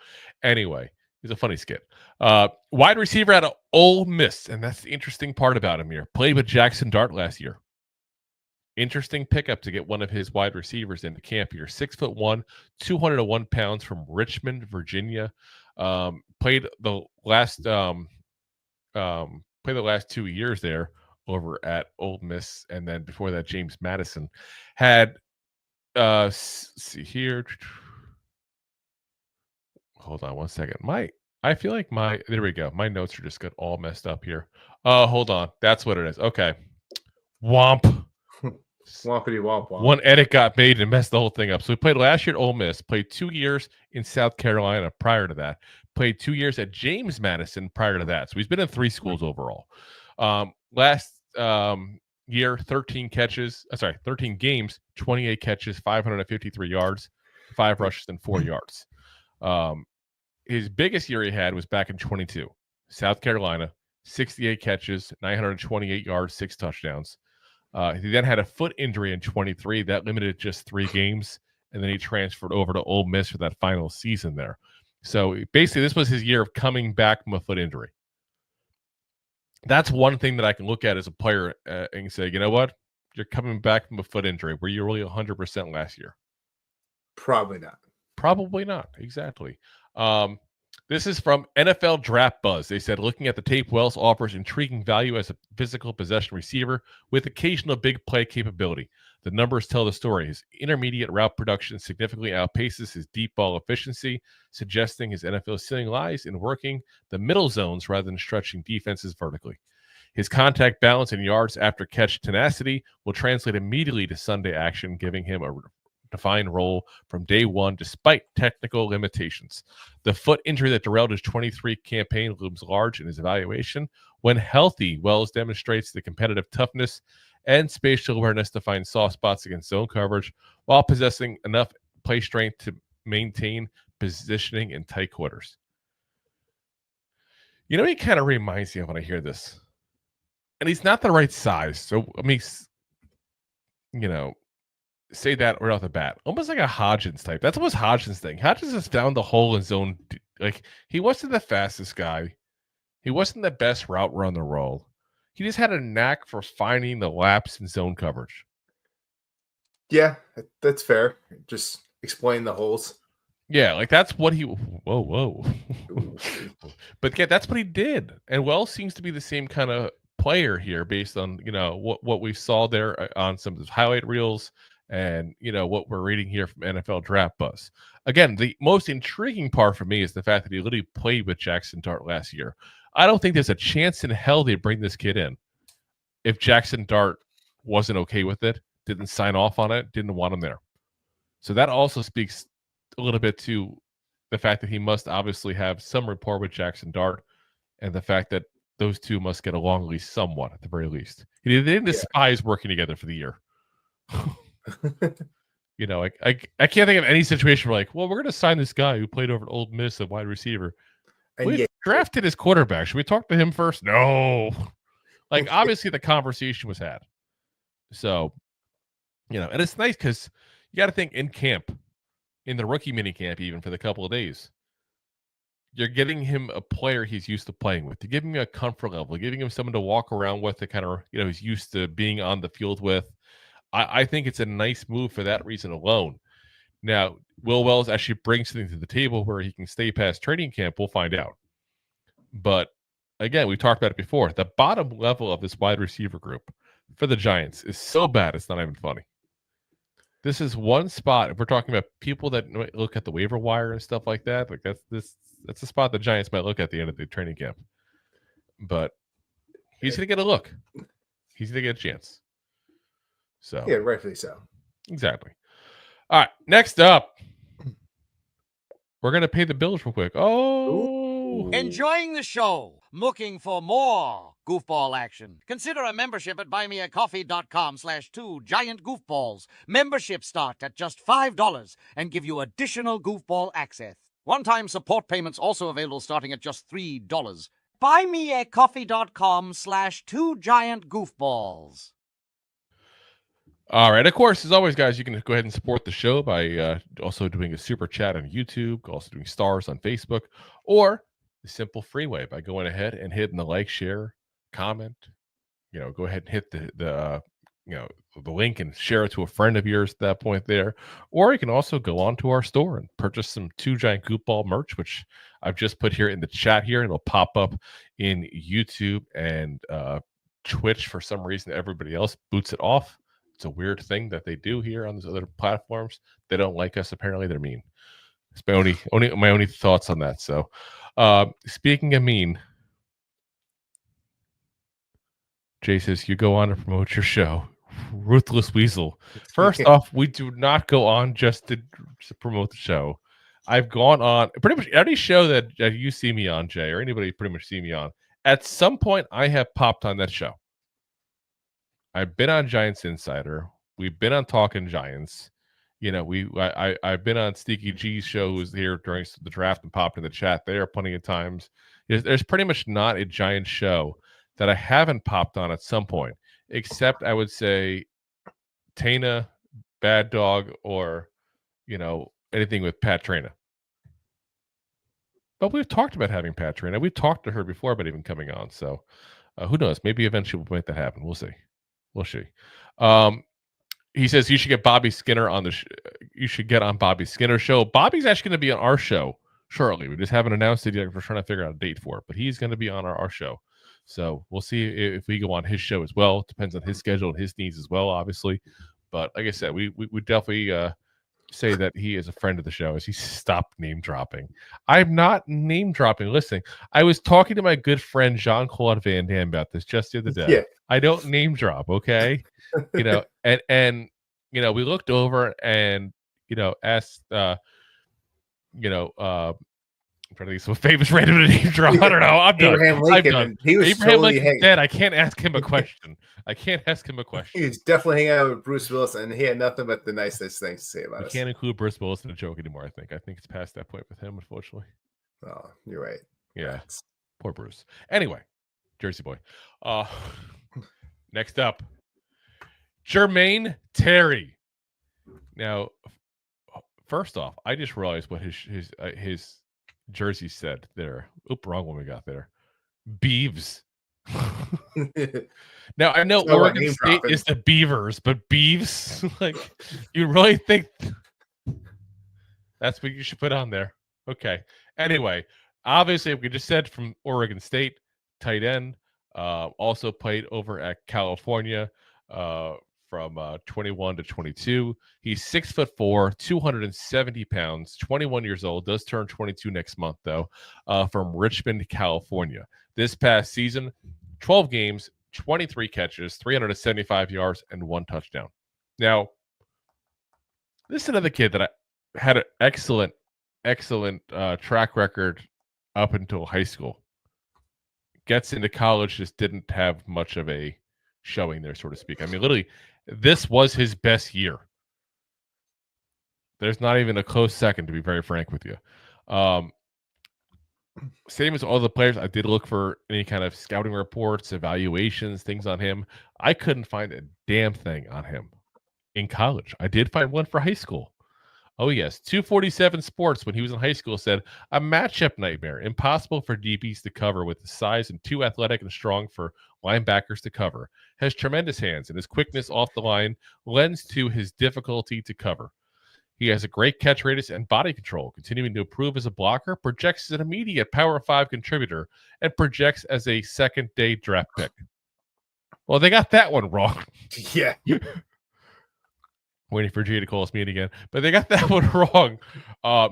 S1: Anyway, He's a funny skit. Wide receiver out of Ole Miss, and that's the interesting part about him here. Played with Jackson Dart last year. Interesting pickup to get one of his wide receivers into camp here. 6'1", 201 pounds from Richmond, Virginia. Played the last 2 years there over at Ole Miss, and then before that, James Madison had. See here. Hold on one second. I feel like there we go. My notes are just got all messed up here. Hold on. That's what it is. Okay. Womp.
S3: Wompity womp womp.
S1: One edit got made and messed the whole thing up. So he played last year at Ole Miss, played 2 years in South Carolina prior to that, played 2 years at James Madison prior to that. So he's been in 3 schools overall. Last year, 13 games, 28 catches, 553 yards, 5 rushes, and 4 yards. His biggest year he had was back in 22. South Carolina, 68 catches, 928 yards, 6 touchdowns. He then had a foot injury in 23 that limited just 3 games, and then he transferred over to Ole Miss for that final season there. So basically, this was his year of coming back from a foot injury. That's one thing that I can look at as a player and say, you know what? You're coming back from a foot injury. Were you really 100% last year?
S3: Probably not.
S1: Probably not. Exactly. This is from NFL Draft Buzz. They said, looking at the tape, Wells offers intriguing value as a physical possession receiver with occasional big play capability. The numbers tell the story. His intermediate route production significantly outpaces his deep ball efficiency, suggesting his NFL ceiling lies in working the middle zones rather than stretching defenses vertically. His contact balance and yards after catch tenacity will translate immediately to Sunday action, giving him a defined role from day one despite technical limitations. The foot injury that derailed his 23 campaign looms large in his evaluation. When healthy, Wells demonstrates the competitive toughness and spatial awareness to find soft spots against zone coverage while possessing enough play strength to maintain positioning in tight quarters. You know, he kind of reminds me of when I hear this. And he's not the right size. So, I mean, you know, say that right off the bat. Almost like a Hodgins type. That's almost Hodgins thing. Hodgins has found the hole in zone. Like, he wasn't the fastest guy. He wasn't the best route runner role. He just had a knack for finding the laps in zone coverage.
S3: Yeah, that's fair. Just explain the holes.
S1: Yeah, like that's what he. Whoa. But yeah, that's what he did. And Wells seems to be the same kind of player here, based on what we saw there on some of his highlight reels, and what we're reading here from NFL Draft Buzz. Again, the most intriguing part for me is the fact that he literally played with Jackson Dart last year. I don't think there's a chance in hell they'd bring this kid in if Jackson Dart wasn't okay with it, didn't sign off on it, didn't want him there. So that also speaks a little bit to the fact that he must obviously have some rapport with Jackson Dart, and the fact that those two must get along at least somewhat, at the very least. They didn't despise working together for the year. I can't think of any situation where, like, well, we're going to sign this guy who played over at Ole Miss, a wide receiver. We drafted his quarterback. Should we talk to him first? No. Like, obviously the conversation was had. So, and it's nice because you got to think in camp, in the rookie mini camp, even for the couple of days, you're getting him a player he's used to playing with. You're giving him a comfort level, giving him someone to walk around with, that kind of, he's used to being on the field with. I think it's a nice move for that reason alone. Now, will Wells actually bring something to the table where he can stay past training camp? We'll find out. But again, we talked about it before. The bottom level of this wide receiver group for the Giants is so bad, it's not even funny. This is one spot. If we're talking about people that look at the waiver wire and stuff like that, like that's a spot the Giants might look at the end of the training camp. But he's going to get a look. He's going to get a chance. So
S3: yeah, rightfully so.
S1: Exactly. All right, next up, we're going to pay the bills real quick. Oh.
S4: Enjoying the show? Looking for more goofball action? Consider a membership at buymeacoffee.com/2giantgoofballs. Memberships start at just $5 and give you additional goofball access. One-time support payments also available starting at just $3. buymeacoffee.com/2giantgoofballs.
S1: All right. Of course, as always, guys, you can go ahead and support the show by also doing a super chat on YouTube, also doing stars on Facebook, or the simple free way by going ahead and hitting the like, share, comment. Go ahead and hit the link and share it to a friend of yours at that point there. Or you can also go on to our store and purchase some 2 Giant Goofball merch, which I've just put here in the chat here. It'll pop up in YouTube and Twitch. For some reason, everybody else boots it off. It's a weird thing that they do here on these other platforms. They don't like us. Apparently, they're mean. It's my only thoughts on that. So, speaking of mean, Jay says, you go on to promote your show. Ruthless Weasel. First off, we do not go on just to promote the show. I've gone on pretty much every show that you see me on, Jay, or anybody pretty much see me on. At some point, I have popped on that show. I've been on Giants Insider. We've been on Talking Giants. I've been on Sneaky G's show, who was here during the draft and popped in the chat there plenty of times. There's pretty much not a Giants show that I haven't popped on at some point, except I would say Tana, Bad Dog, or, anything with Pat Trina. But we've talked about having Pat Trina. We've talked to her before about even coming on. So who knows? Maybe eventually we'll make that happen. We'll see. He says you should get Bobby Skinner on you should get on Bobby Skinner's show. Bobby's actually going to be on our show shortly. We just haven't announced it yet. We're trying to figure out a date for it, but he's going to be on our show. So we'll see if we go on his show as well. It depends on his schedule and his needs as well, obviously. But like I said, we definitely say that he is a friend of the show as he stopped name dropping. I'm not name dropping. Listen, I was talking to my good friend Jean-Claude Van Damme about this just the other day. Yeah. I don't name drop, okay? and we looked over and asked I'm trying to think of some famous random name drop. I don't know. I'm done.
S3: Abraham Lincoln.
S1: I'm done.
S3: He was
S1: Abraham
S3: totally
S1: Lincoln's dead. I can't ask him a question.
S3: He was definitely hanging out with Bruce Willis, and he had nothing but the nicest things to say about us.
S1: Can't include Bruce Willis in a joke anymore. I think it's past that point with him, unfortunately.
S3: Oh, you're right.
S1: Yeah, poor Bruce. Anyway, Jersey boy. Next up, Jermaine Terry. Now, first off, I just realized what his jersey said there. Oop, wrong one we got there. Beavs. Now I know Oregon State is the Beavers, but Beavs, like, you really think that's what you should put on there? Okay. Anyway, obviously we just said from Oregon State, tight end, also played over at California from 21 to 22. He's 6'4", 270 pounds, 21 years old, does turn 22 next month though, from Richmond, California. This past season, 12 games, 23 catches, 375 yards, and 1 touchdown. Now, this is another kid that I had an excellent track record up until high school. Gets into college, just didn't have much of a showing there, so to speak. I mean, literally, this was his best year. There's not even a close second, to be very frank with you. Same as all the players, I did look for any kind of scouting reports, evaluations, things on him. I couldn't find a damn thing on him in college. I did find one for high school. Oh, yes. 247 Sports, when he was in high school, said, a matchup nightmare, impossible for DBs to cover with the size and too athletic and strong for linebackers to cover. Has tremendous hands, and his quickness off the line lends to his difficulty to cover. He has a great catch radius and body control, continuing to improve as a blocker, projects as an immediate Power 5 contributor, and projects as a second-day draft pick. Well, they got that one wrong.
S3: Yeah.
S1: Waiting for Jay to call us mean again, but they got that one wrong.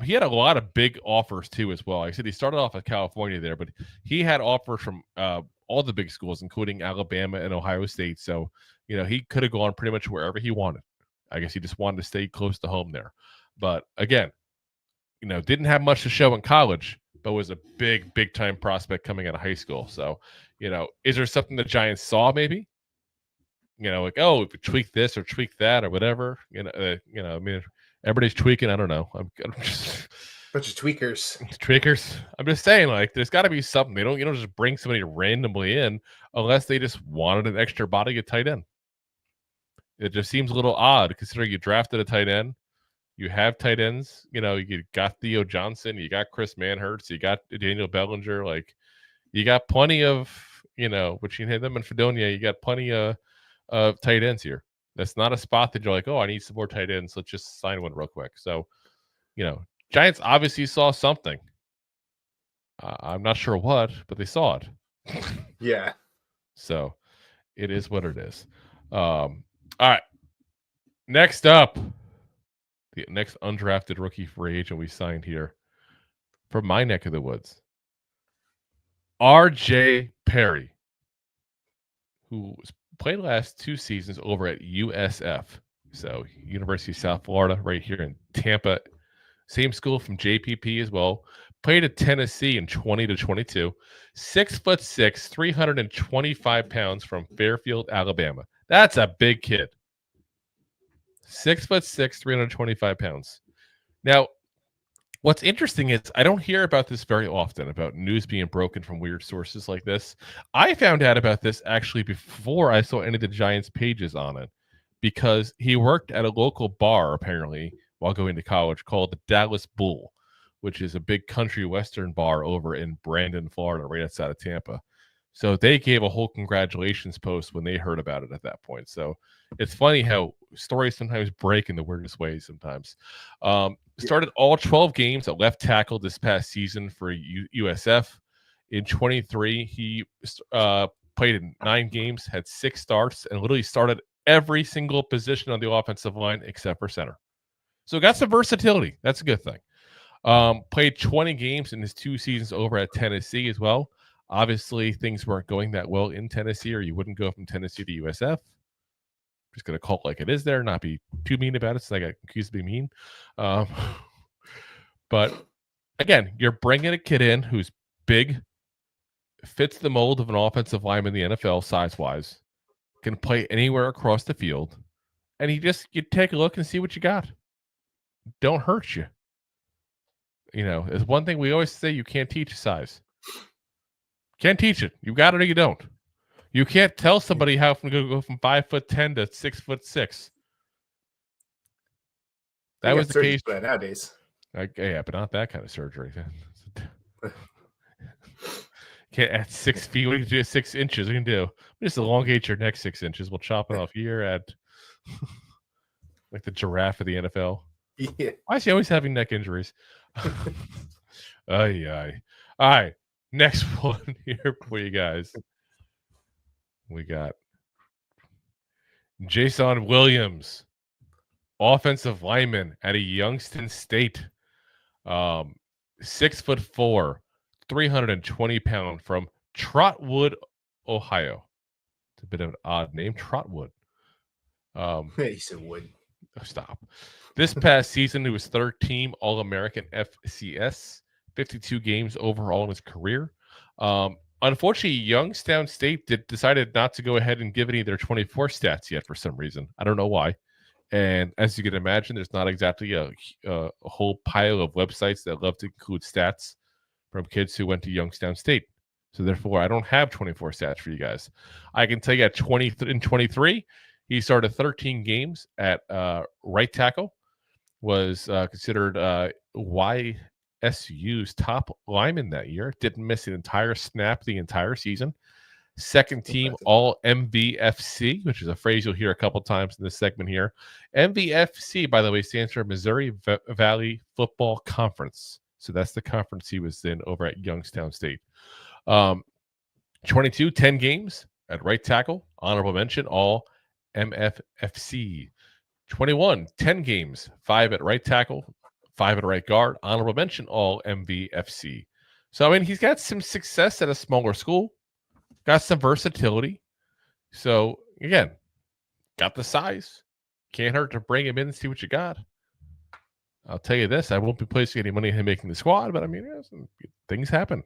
S1: He had a lot of big offers too, as well. Like I said, he started off at California there, but he had offers from all the big schools, including Alabama and Ohio State. So, he could have gone pretty much wherever he wanted. I guess he just wanted to stay close to home there. But again, didn't have much to show in college, but was a big time prospect coming out of high school. So, is there something the Giants saw maybe? Like, oh, if we tweak this or tweak that or whatever, I mean, everybody's tweaking. I don't know. I'm just
S3: bunch of tweakers.
S1: Tweakers. I'm just saying, like, there's got to be something. You don't just bring somebody randomly in unless they just wanted an extra body at tight end. It just seems a little odd considering you drafted a tight end. You have tight ends. You got Theo Johnson. You got Chris Manhurst. You got Daniel Bellinger. Like, you got plenty of, between him and Fredonia, you got plenty of tight ends here. That's not a spot that you're like, oh, I need some more tight ends. Let's just sign one real quick. So, Giants obviously saw something. I'm not sure what, but they saw it.
S3: Yeah.
S1: So it is what it is. All right. Next up, the next undrafted rookie free agent we signed here from my neck of the woods, R.J. Perry, who played last 2 seasons over at USF. So University of South Florida, right here in Tampa. Same school from JPP as well. Played at Tennessee in 20-22. 6'6", 325 pounds from Fairfield, Alabama. That's a big kid. 6'6", 325 pounds. Now, what's interesting is I don't hear about this very often, about news being broken from weird sources like this. I found out about this actually before I saw any of the Giants pages on it, because he worked at a local bar, apparently, while going to college, called the Dallas Bull, which is a big country western bar over in Brandon, Florida, right outside of Tampa. So they gave a whole congratulations post when they heard about it at that point. So it's funny how stories sometimes break in the weirdest ways sometimes. Started all 12 games at left tackle this past season for USF. In 23, he played in 9 games, had 6 starts, and literally started every single position on the offensive line except for center. So got some versatility. That's a good thing. Played 20 games in his 2 seasons over at Tennessee as well. Obviously, things weren't going that well in Tennessee, or you wouldn't go from Tennessee to USF. Just going to call it like it is there, not be too mean about it, so I got accused of being mean. But, again, you're bringing a kid in who's big, fits the mold of an offensive lineman in the NFL size-wise, can play anywhere across the field, and you take a look and see what you got. Don't hurt you. There's one thing we always say: you can't teach size. Can't teach it. You got it or you don't. You can't tell somebody how to go from 5'10" to 6'6". That was the case
S3: nowadays.
S1: Yeah, but not that kind of surgery. Can't add 6 feet. What do you do? 6 inches. We can do just elongate your neck 6 inches. We'll chop it off here at like the giraffe of the NFL.
S3: Yeah.
S1: Why is he always having neck injuries? All right. Next one here for you guys. We got Jason Williams, offensive lineman at a Youngstown State. 6'4", 320 pound from Trotwood, Ohio. It's a bit of an odd name, Trotwood.
S3: He said wood.
S1: Oh, stop. This past season, he was 3rd team All-American FCS, 52 games overall in his career. Unfortunately, Youngstown State decided not to go ahead and give any of their 24 stats yet for some reason. I don't know why. And as you can imagine, there's not exactly a whole pile of websites that love to include stats from kids who went to Youngstown State. So therefore, I don't have 24 stats for you guys. I can tell you at 23, he started 13 games at right tackle, was considered YSU's top lineman that year. Didn't miss an entire snap the entire season. 2nd team All MVFC, which is a phrase you'll hear a couple times in this segment here. MVFC, by the way, stands for Missouri Valley Football Conference. So that's the conference he was in over at Youngstown State. 22, 10 games at right tackle. Honorable mention, All MFFC. 21, 10 games, 5 at right tackle, 5 at right guard. Honorable mention, All MVFC. So, I mean, he's got some success at a smaller school. Got some versatility. So, again, got the size. Can't hurt to bring him in and see what you got. I'll tell you this. I won't be placing any money on him making the squad, but, I mean, things happen.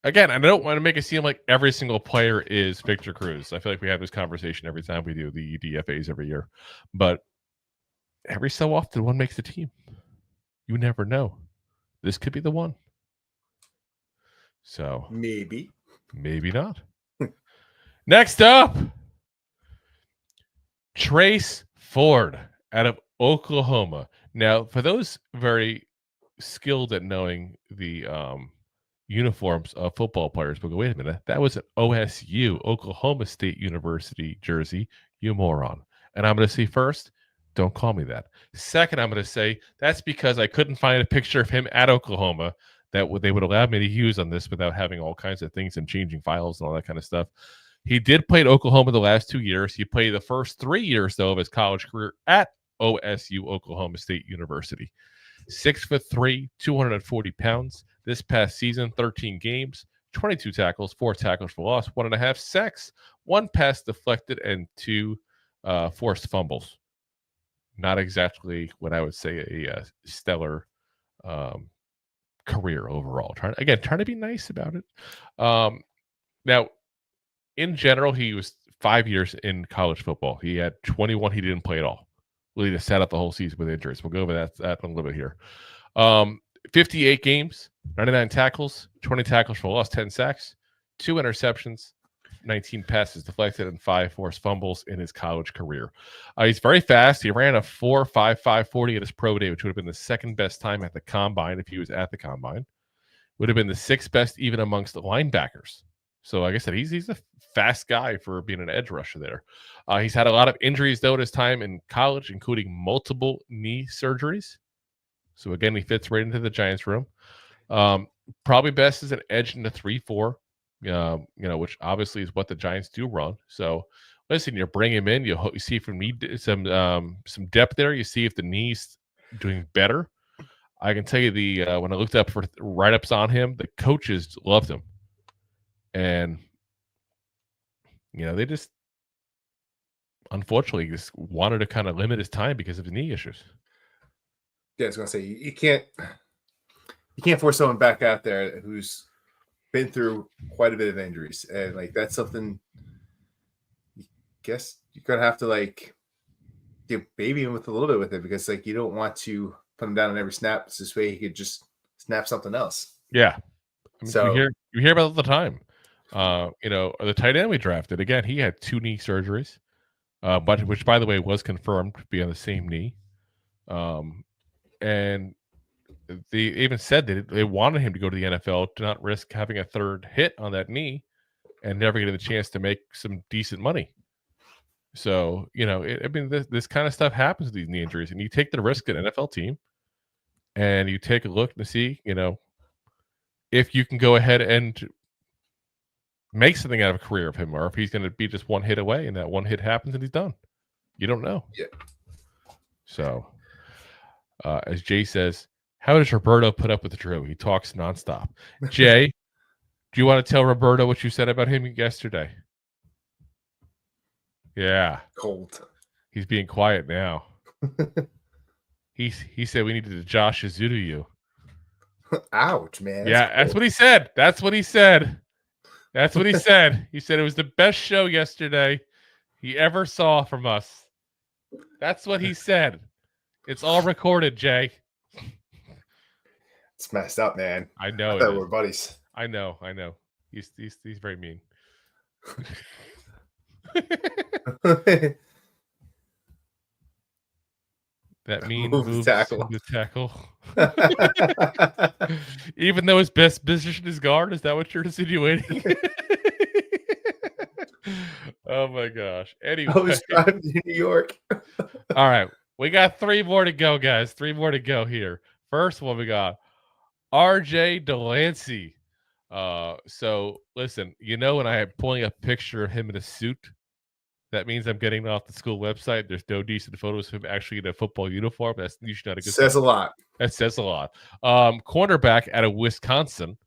S1: Again, I don't want to make it seem like every single player is Victor Cruz. I feel like we have this conversation every time we do the UDFAs every year. But every so often, one makes the team. You never know. This could be the one. So
S3: maybe
S1: not. Next up, Trace Ford out of Oklahoma. Now, for those very skilled at knowing the uniforms of football players, but wait a minute, that was an OSU, Oklahoma State University jersey, you moron. And I'm going to say first, don't call me that. Second, I'm going to say that's because I couldn't find a picture of him at Oklahoma that they would allow me to use on this without having all kinds of things and changing files and all that kind of stuff. He did play at Oklahoma the last 2 years. He played the first 3 years, though, of his college career at OSU, Oklahoma State University. 6'3", 240 pounds. This past season, 13 games, 22 tackles, 4 tackles for loss, 1.5 sacks, 1 pass deflected, and 2 forced fumbles. Not exactly what I would say a stellar career overall. Trying to be nice about it. Now, in general, he was 5 years in college football. He had 21 he didn't play at all. Really just sat out the whole season with injuries. We'll go over that in a little bit here. 58 games, 99 tackles, 20 tackles for loss, 10 sacks, 2 interceptions, 19 passes deflected, and 5 forced fumbles in his college career. He's very fast. He ran a 4.55 40 at his pro day, which would have been the second best time at the combine if he was at the combine. Would have been the 6th best even amongst the linebackers. So like I said, he's a fast guy for being an edge rusher there. He's had a lot of injuries, though, at his time in college, including multiple knee surgeries. So, again, he fits right into the Giants room. Probably best as an edge in the 3-4, which obviously is what the Giants do run. So, listen, you bring him in. You see from some depth there. You see if the knee's doing better. I can tell you when I looked up for write-ups on him, the coaches loved him. And, they just, unfortunately, just wanted to kind of limit his time because of the knee issues.
S3: Yeah, I was gonna say you can't force someone back out there who's been through quite a bit of injuries, and that's something. I guess you're gonna have to baby him with a little bit with it because you don't want to put him down on every snap. This way he could just snap something else.
S1: Yeah, so you hear about it all the time. The tight end we drafted again. He had 2 knee surgeries, but which by the way was confirmed to be on the same knee. And they even said that they wanted him to go to the NFL to not risk having a 3rd hit on that knee and never getting the chance to make some decent money. So, this kind of stuff happens with these knee injuries, and you take the risk at an NFL team and you take a look to see, if you can go ahead and make something out of a career of him, or if he's going to be just one hit away and that one hit happens and he's done. You don't know.
S3: Yeah.
S1: So, as Jay says, how does Roberto put up with Drew? He talks nonstop. Jay, do you want to tell Roberto what you said about him yesterday? Yeah.
S3: Cold.
S1: He's being quiet now. He said we needed to Josh Azudu you.
S3: Ouch, man.
S1: That's what he said. That's what he said. That's what he said. He said it was the best show yesterday he ever saw from us. That's what he said. It's all recorded, Jay.
S3: It's messed up, man.
S1: I know.
S3: I thought we're buddies.
S1: I know. He's very mean. That mean moves the tackle. Even though his best position is guard, is that what you're insinuating? Oh my gosh. Anyway.
S3: I was driving to New York.
S1: All right. We got 3 more to go, guys. 3 more to go here. First one, we got RJ Delancey. So listen, when I am pulling a picture of him in a suit, that means I'm getting off the school website. There's no decent photos of him actually in a football uniform. That's usually not a good
S3: says
S1: sign.
S3: A lot.
S1: That says a lot. Cornerback out of Wisconsin.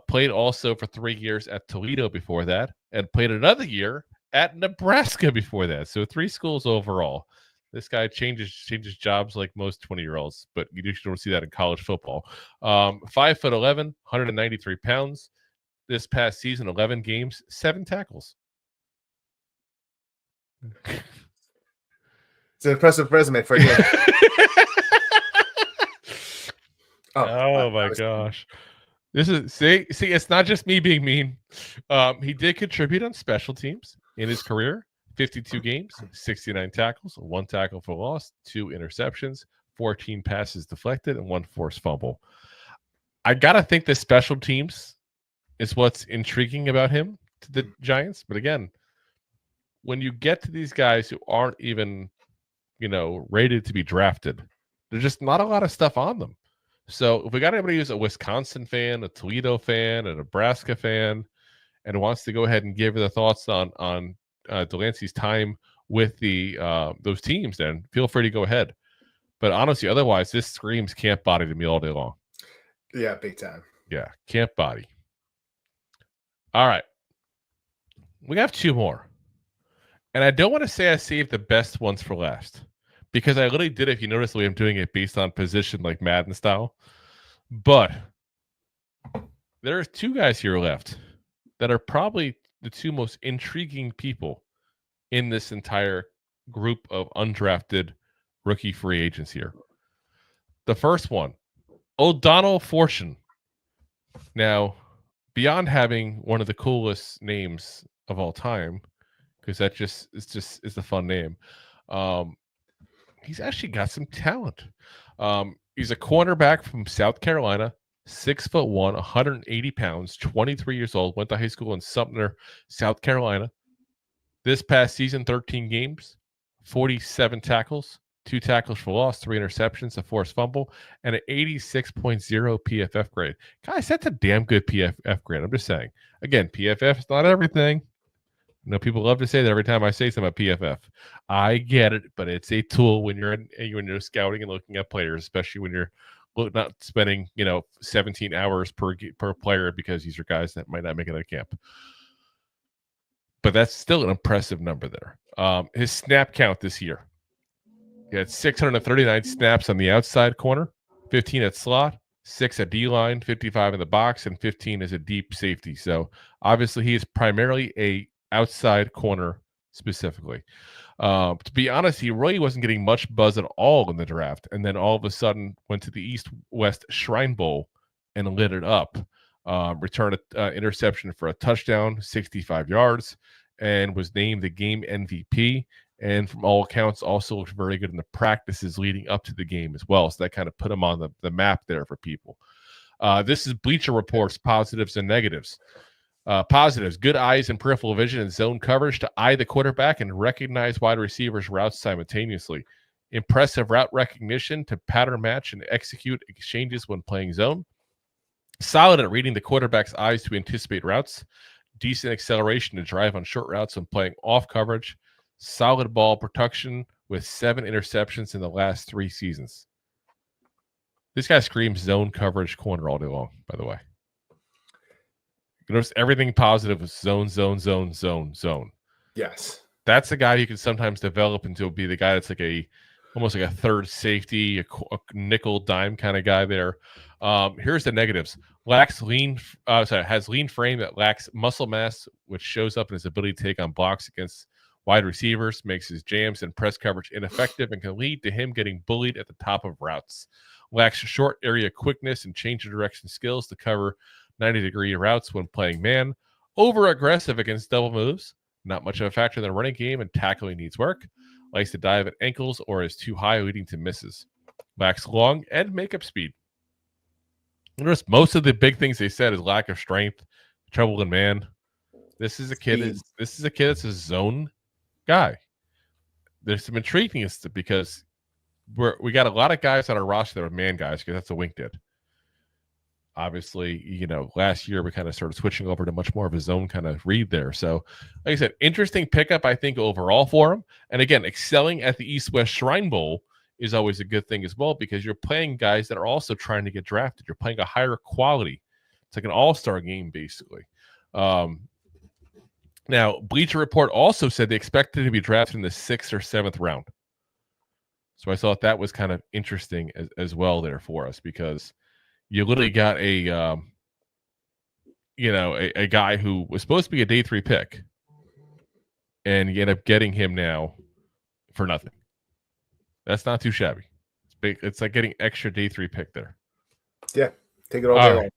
S1: Played also for 3 years at Toledo before that, and played another year at Nebraska before that. So 3 schools overall. This guy changes jobs like most 20-year-olds, but you usually don't see that in college football. 5'11", 193 pounds. This past season, 11 games, 7 tackles.
S3: It's an impressive resume for you.
S1: Oh my gosh. This is see, it's not just me being mean. He did contribute on special teams in his career. 52 games, 69 tackles, 1 tackle for loss, 2 interceptions, 14 passes deflected, and 1 forced fumble. I got to think the special teams is what's intriguing about him to the Giants. But again, when you get to these guys who aren't even, rated to be drafted, there's just not a lot of stuff on them. So if we got anybody who's a Wisconsin fan, a Toledo fan, a Nebraska fan, and wants to go ahead and give their thoughts on Delancey's time with those teams, then feel free to go ahead. But honestly, otherwise, this screams camp body to me all day long.
S3: Yeah, big time.
S1: Yeah, camp body. All right. We have 2 more. And I don't want to say I saved the best ones for last, because I literally did, if you notice the way I'm doing it, based on position, like Madden style. But there are 2 guys here left that are probably the 2 most intriguing people in this entire group of undrafted rookie free agents here. The first one, O'Donnell Fortune. Now, beyond having one of the coolest names of all time, because that is a fun name, he's actually got some talent. He's a cornerback from South Carolina, 6'1", 180 pounds, 23 years old, went to high school in Sumter, South Carolina. This past season, 13 games, 47 tackles, 2 tackles for loss, 3 interceptions, a forced fumble, and an 86.0 PFF grade. Guys, that's a damn good PFF grade. I'm just saying. Again, PFF is not everything. I know people love to say that every time I say something about PFF. I get it, but it's a tool when you're scouting and looking at players, especially when you're not spending 17 hours per player, because these are guys that might not make it out of camp. But that's still an impressive number there. His snap count this year: he had 639 snaps on the outside corner, 15 at slot, 6 at D-line, 55 in the box, and 15 as a deep safety. So obviously he is primarily a outside corner specifically. To be honest, he really wasn't getting much buzz at all in the draft, and then all of a sudden went to the East-West Shrine Bowl and lit it up. Returned an interception for a touchdown, 65 yards, and was named the game MVP. And from all accounts, also looked very good in the practices leading up to the game as well. So that kind of put him on the map there for people. This is Bleacher Report's positives and negatives. Positives: good eyes and peripheral vision and zone coverage to eye the quarterback and recognize wide receivers' routes simultaneously. Impressive route recognition to pattern match and execute exchanges when playing zone. Solid at reading the quarterback's eyes to anticipate routes. Decent acceleration to drive on short routes when playing off coverage. Solid ball protection with 7 interceptions in the last 3 seasons. This guy screams zone coverage corner all day long, by the way. You notice everything positive is zone, zone, zone, zone, zone.
S3: Yes.
S1: That's a guy you can sometimes develop into be the guy that's like almost like a third safety, a nickel dime kind of guy there. Here's the negatives. Has lean frame that lacks muscle mass, which shows up in his ability to take on blocks against wide receivers, makes his jams and press coverage ineffective, and can lead to him getting bullied at the top of routes. Lacks short area quickness and change of direction skills to cover 90-degree routes when playing man. Over aggressive against double moves. Not much of a factor in the running game, and tackling needs work. Likes to dive at ankles or is too high, leading to misses. Lacks long and makeup speed. Notice most of the big things they said is lack of strength, trouble in man. This is a kid that's a zone guy. There's some intriguing because we got a lot of guys on our roster that are man guys, because that's what Wink did. Obviously, last year we kind of started switching over to much more of a zone kind of read there. So, like I said, interesting pickup, I think, overall for him. And again, excelling at the East-West Shrine Bowl is always a good thing as well, because you're playing guys that are also trying to get drafted. You're playing a higher quality. It's like an all-star game, basically. Now, Bleacher Report also said they expected to be drafted in the 6th or 7th round. So I thought that was kind of interesting as well there for us, because you literally got a guy who was supposed to be a day 3 pick, and you end up getting him now for nothing. That's not too shabby. It's big. It's like getting extra day 3 pick there.
S3: Yeah, take it all day long.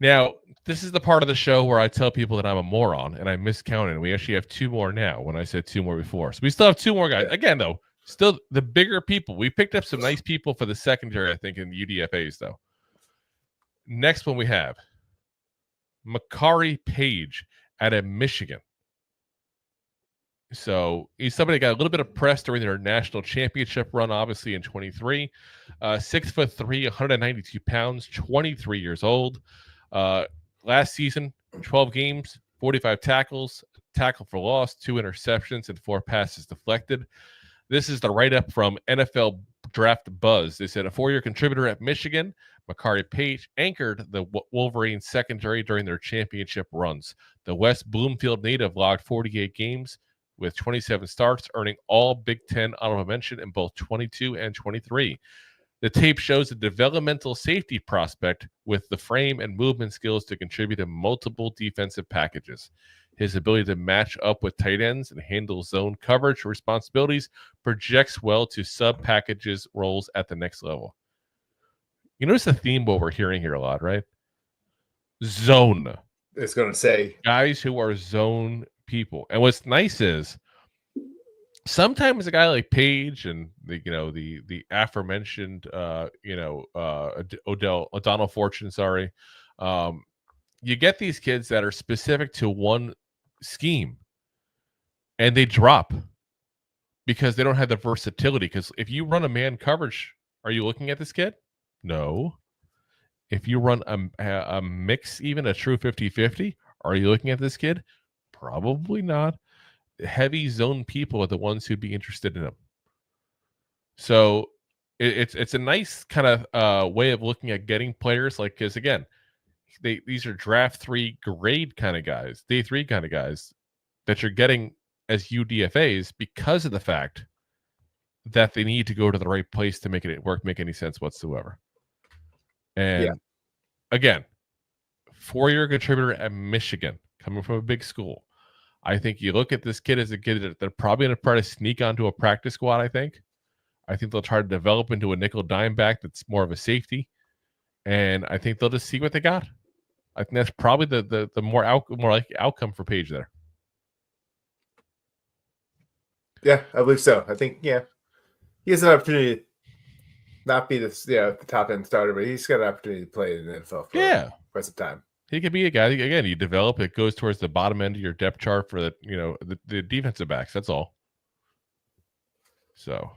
S1: Now, This is the part of the show where I tell people that I'm a moron and I miscounted. We actually have 2 more now when I said 2 more before. So we still have 2 more guys. Again, though, still the bigger people. We picked up some nice people for the secondary, I think, in UDFAs, though. Next one we have Makari Page out of Michigan. So he's somebody that got a little bit of press during their national championship run, obviously, in 23. 6'3", 192 pounds, 23 years old. Last season, 12 games, 45 tackles, tackle for loss, 2 interceptions, and 4 passes deflected. This is the write-up from NFL Draft Buzz. They said a 4-year contributor at Michigan, Makari Page anchored the Wolverines secondary during their championship runs. The West Bloomfield native logged 48 games with 27 starts, earning all Big Ten honorable mention in both 22 and 23. The tape shows a developmental safety prospect with the frame and movement skills to contribute in multiple defensive packages. His ability to match up with tight ends and handle zone coverage responsibilities projects well to sub-packages roles at the next level. You notice the theme what we're hearing here a lot, right? Zone.
S3: It's going to say.
S1: Guys who are zone people. And what's nice is sometimes a guy like Page and the aforementioned O'Donnell Fortune, you get these kids that are specific to one scheme and they drop because they don't have the versatility. Because if you run a man coverage, are you looking at this kid? No. If you run a mix, even a true 50-50, are you looking at this kid? Probably not. Heavy zone people are the ones who'd be interested in him. So it's a nice kind of way of looking at getting players, like, because again, these are draft 3 grade kind of guys, day 3 kind of guys that you're getting as UDFAs because of the fact that they need to go to the right place to make it work, make any sense whatsoever. And again, 4-year contributor at Michigan, coming from a big school. I think you look at this kid as a kid that they're probably going to try to sneak onto a practice squad. I think they'll try to develop into a nickel dime back that's more of a safety, and I think they'll just see what they got. I think that's probably the more likely outcome for Page there.
S3: Yeah, I believe so. I think he has an opportunity to not be the top end starter, but he's got an opportunity to play in the NFL for quite some time.
S1: He could be a guy, again, you develop, it goes towards the bottom end of your depth chart for the defensive backs. That's all. So,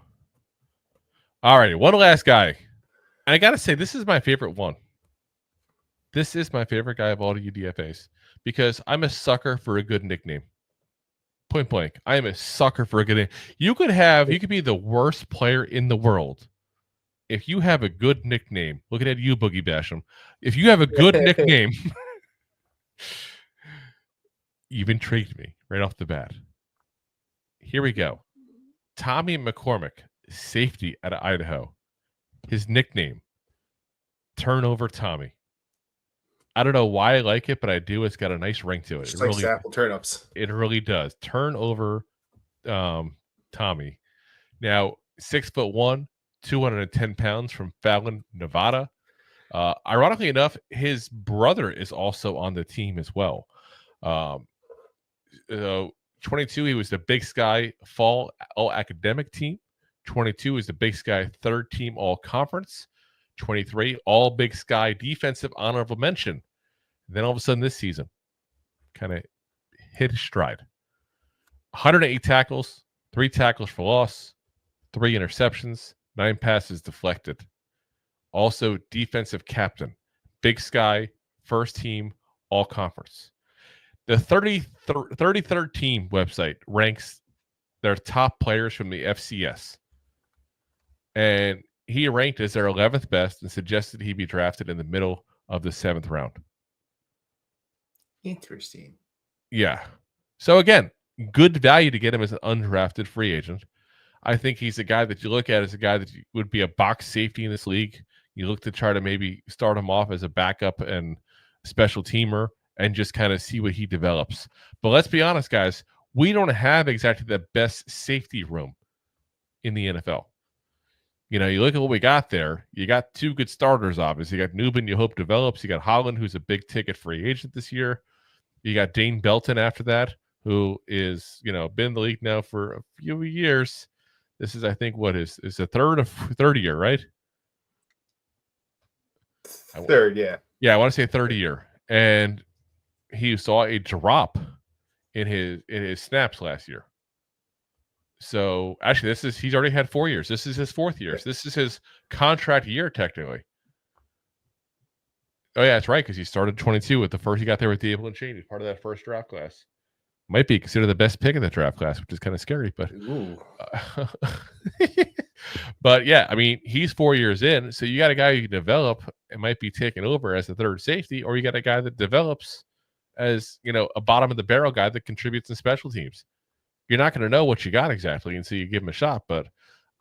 S1: all righty, one last guy. And I got to say, this is my favorite one. This is my favorite guy of all the UDFAs because I'm a sucker for a good nickname. Point blank. I am a sucker for a good name. You could be the worst player in the world. If you have a good nickname, looking at you, Boogie Basham. If you have a good nickname, you've intrigued me right off the bat. Here we go. Tommy McCormick, safety out of Idaho. His nickname, Turnover Tommy. I don't know why I like it, but I do. It's got a nice ring to it.
S3: Just like apple turnips.
S1: It really does. Turnover Tommy. Now, 6'1", 210 pounds from Felton, Nevada. Ironically enough, his brother is also on the team as well. 22, he was the Big Sky Fall All-Academic team. 22 is the Big Sky third team All-Conference. 23, All Big Sky Defensive Honorable Mention. Then all of a sudden this season, kind of hit his stride. 108 tackles, 3 tackles for loss, 3 interceptions, 9 passes deflected. Also, defensive captain, Big Sky, first team, all conference. The 33rd team website ranks their top players from the FCS. And he ranked as their 11th best and suggested he be drafted in the middle of the 7th round.
S3: Interesting.
S1: Yeah. So again, good value to get him as an undrafted free agent. I think he's a guy that you look at as a guy that would be a box safety in this league. You look to try to maybe start him off as a backup and special teamer and just kind of see what he develops. But let's be honest, guys, we don't have exactly the best safety room in the NFL. You look at what we got there. You got 2 good starters, obviously. You got Newman, you hope develops. You got Holland, who's a big ticket free agent this year. You got Dane Belton after that, who is, been in the league now for a few years. This is, I think, what is the third year, right?
S3: Third, yeah.
S1: Yeah, I want to say third year. And he saw a drop in his snaps last year. So actually, he's already had 4 years. This is his 4th year. So this is his contract year, technically. Oh yeah, that's right, because he started 22 with the first. He got there with Dable and Cheney, part of that first draft class. Might be considered the best pick in that draft class, which is kind of scary. But, but yeah, I mean, he's 4 years in, so you got a guy who can develop and might be taking over as the third safety, or you got a guy that develops as a bottom of the barrel guy that contributes in special teams. You're not going to know what you got exactly until you give him a shot. But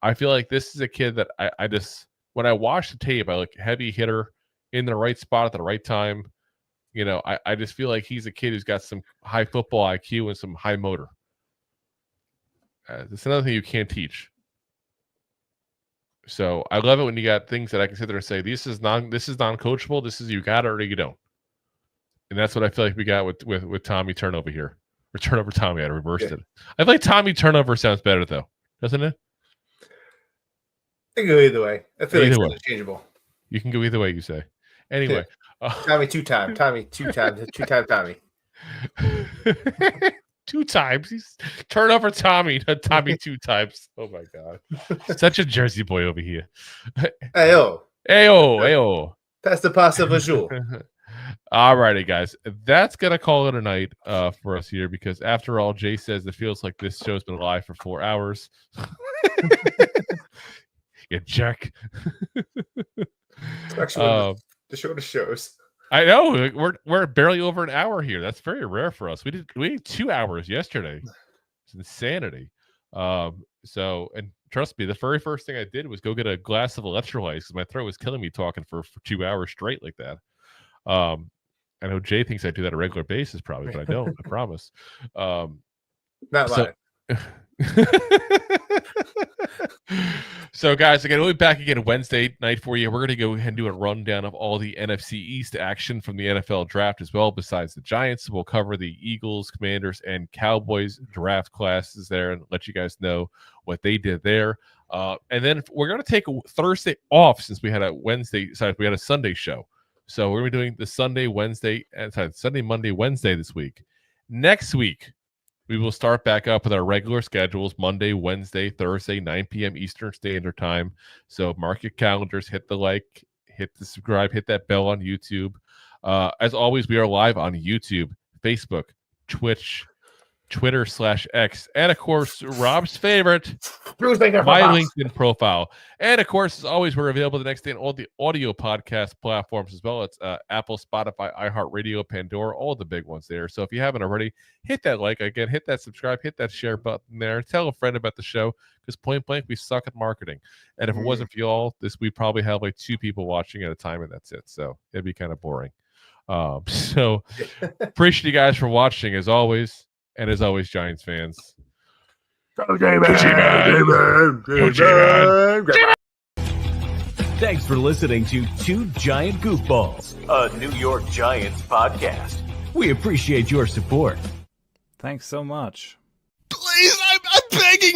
S1: I feel like this is a kid that I just, when I watch the tape, I look heavy hitter in the right spot at the right time. I just feel like he's a kid who's got some high football IQ and some high motor. That's another thing you can't teach. So I love it when you got things that I can sit there and say, this is non-coachable. This is you got it or you don't. And that's what I feel like we got with Tommy Turnover here. Or Turnover Tommy. I reversed it. I feel like Tommy Turnover sounds better though, doesn't it?
S3: I can go either way. I feel like it's interchangeable.
S1: You can go either way, you say. Anyway.
S3: Tommy 2-time. Tommy 2-time. 2-time Tommy.
S1: 2 times. He's Turnover Tommy, not Tommy 2 times. Oh my God. Such a Jersey boy over here.
S3: Ayo.
S1: Pass
S3: the pasta bonjour.
S1: All righty, guys. That's going to call it a night for us here because after all, Jay says it feels like this show's been live for 4 hours. You jerk.
S3: Actually, the shortest shows.
S1: I know we're barely over an hour here. That's very rare for us. We did 2 hours yesterday. It's insanity. So, and trust me, the very first thing I did was go get a glass of electrolytes because my throat was killing me talking for 2 hours straight like that. I know Jay thinks I do that on a regular basis, probably, but I don't. I promise.
S3: Not lying.
S1: So, guys, again, we'll be back again Wednesday night for you. We're going to go ahead and do a rundown of all the NFC East action from the NFL draft as well, besides the Giants. We'll cover the Eagles, Commanders, and Cowboys draft classes there and let you guys know what they did there. And then we're going to take a Thursday off since we had a Sunday show. So we're going to be doing the Sunday, Monday, Wednesday this week. Next week, we will start back up with our regular schedules, Monday, Wednesday, Thursday, 9 p.m. Eastern Standard Time. So mark your calendars, hit the like, hit the subscribe, hit that bell on YouTube. As always, we are live on YouTube, Facebook, Twitch, Twitter/X, and of course, Rob's favorite, my LinkedIn profile. And of course, as always, we're available the next day on all the audio podcast platforms as well. It's Apple, Spotify, iHeartRadio, Pandora, all the big ones there. So if you haven't already, hit that like again, hit that subscribe, hit that share button there. Tell a friend about the show because point blank, we suck at marketing. And if it wasn't for you all, we probably have like 2 people watching at a time, and that's it. So it'd be kind of boring. So appreciate you guys for watching as always. And as always, Giants fans.
S2: Thanks for listening to 2 Giant Goofballs, a New York Giants podcast. We appreciate your support.
S5: Thanks so much.
S6: Please, I'm begging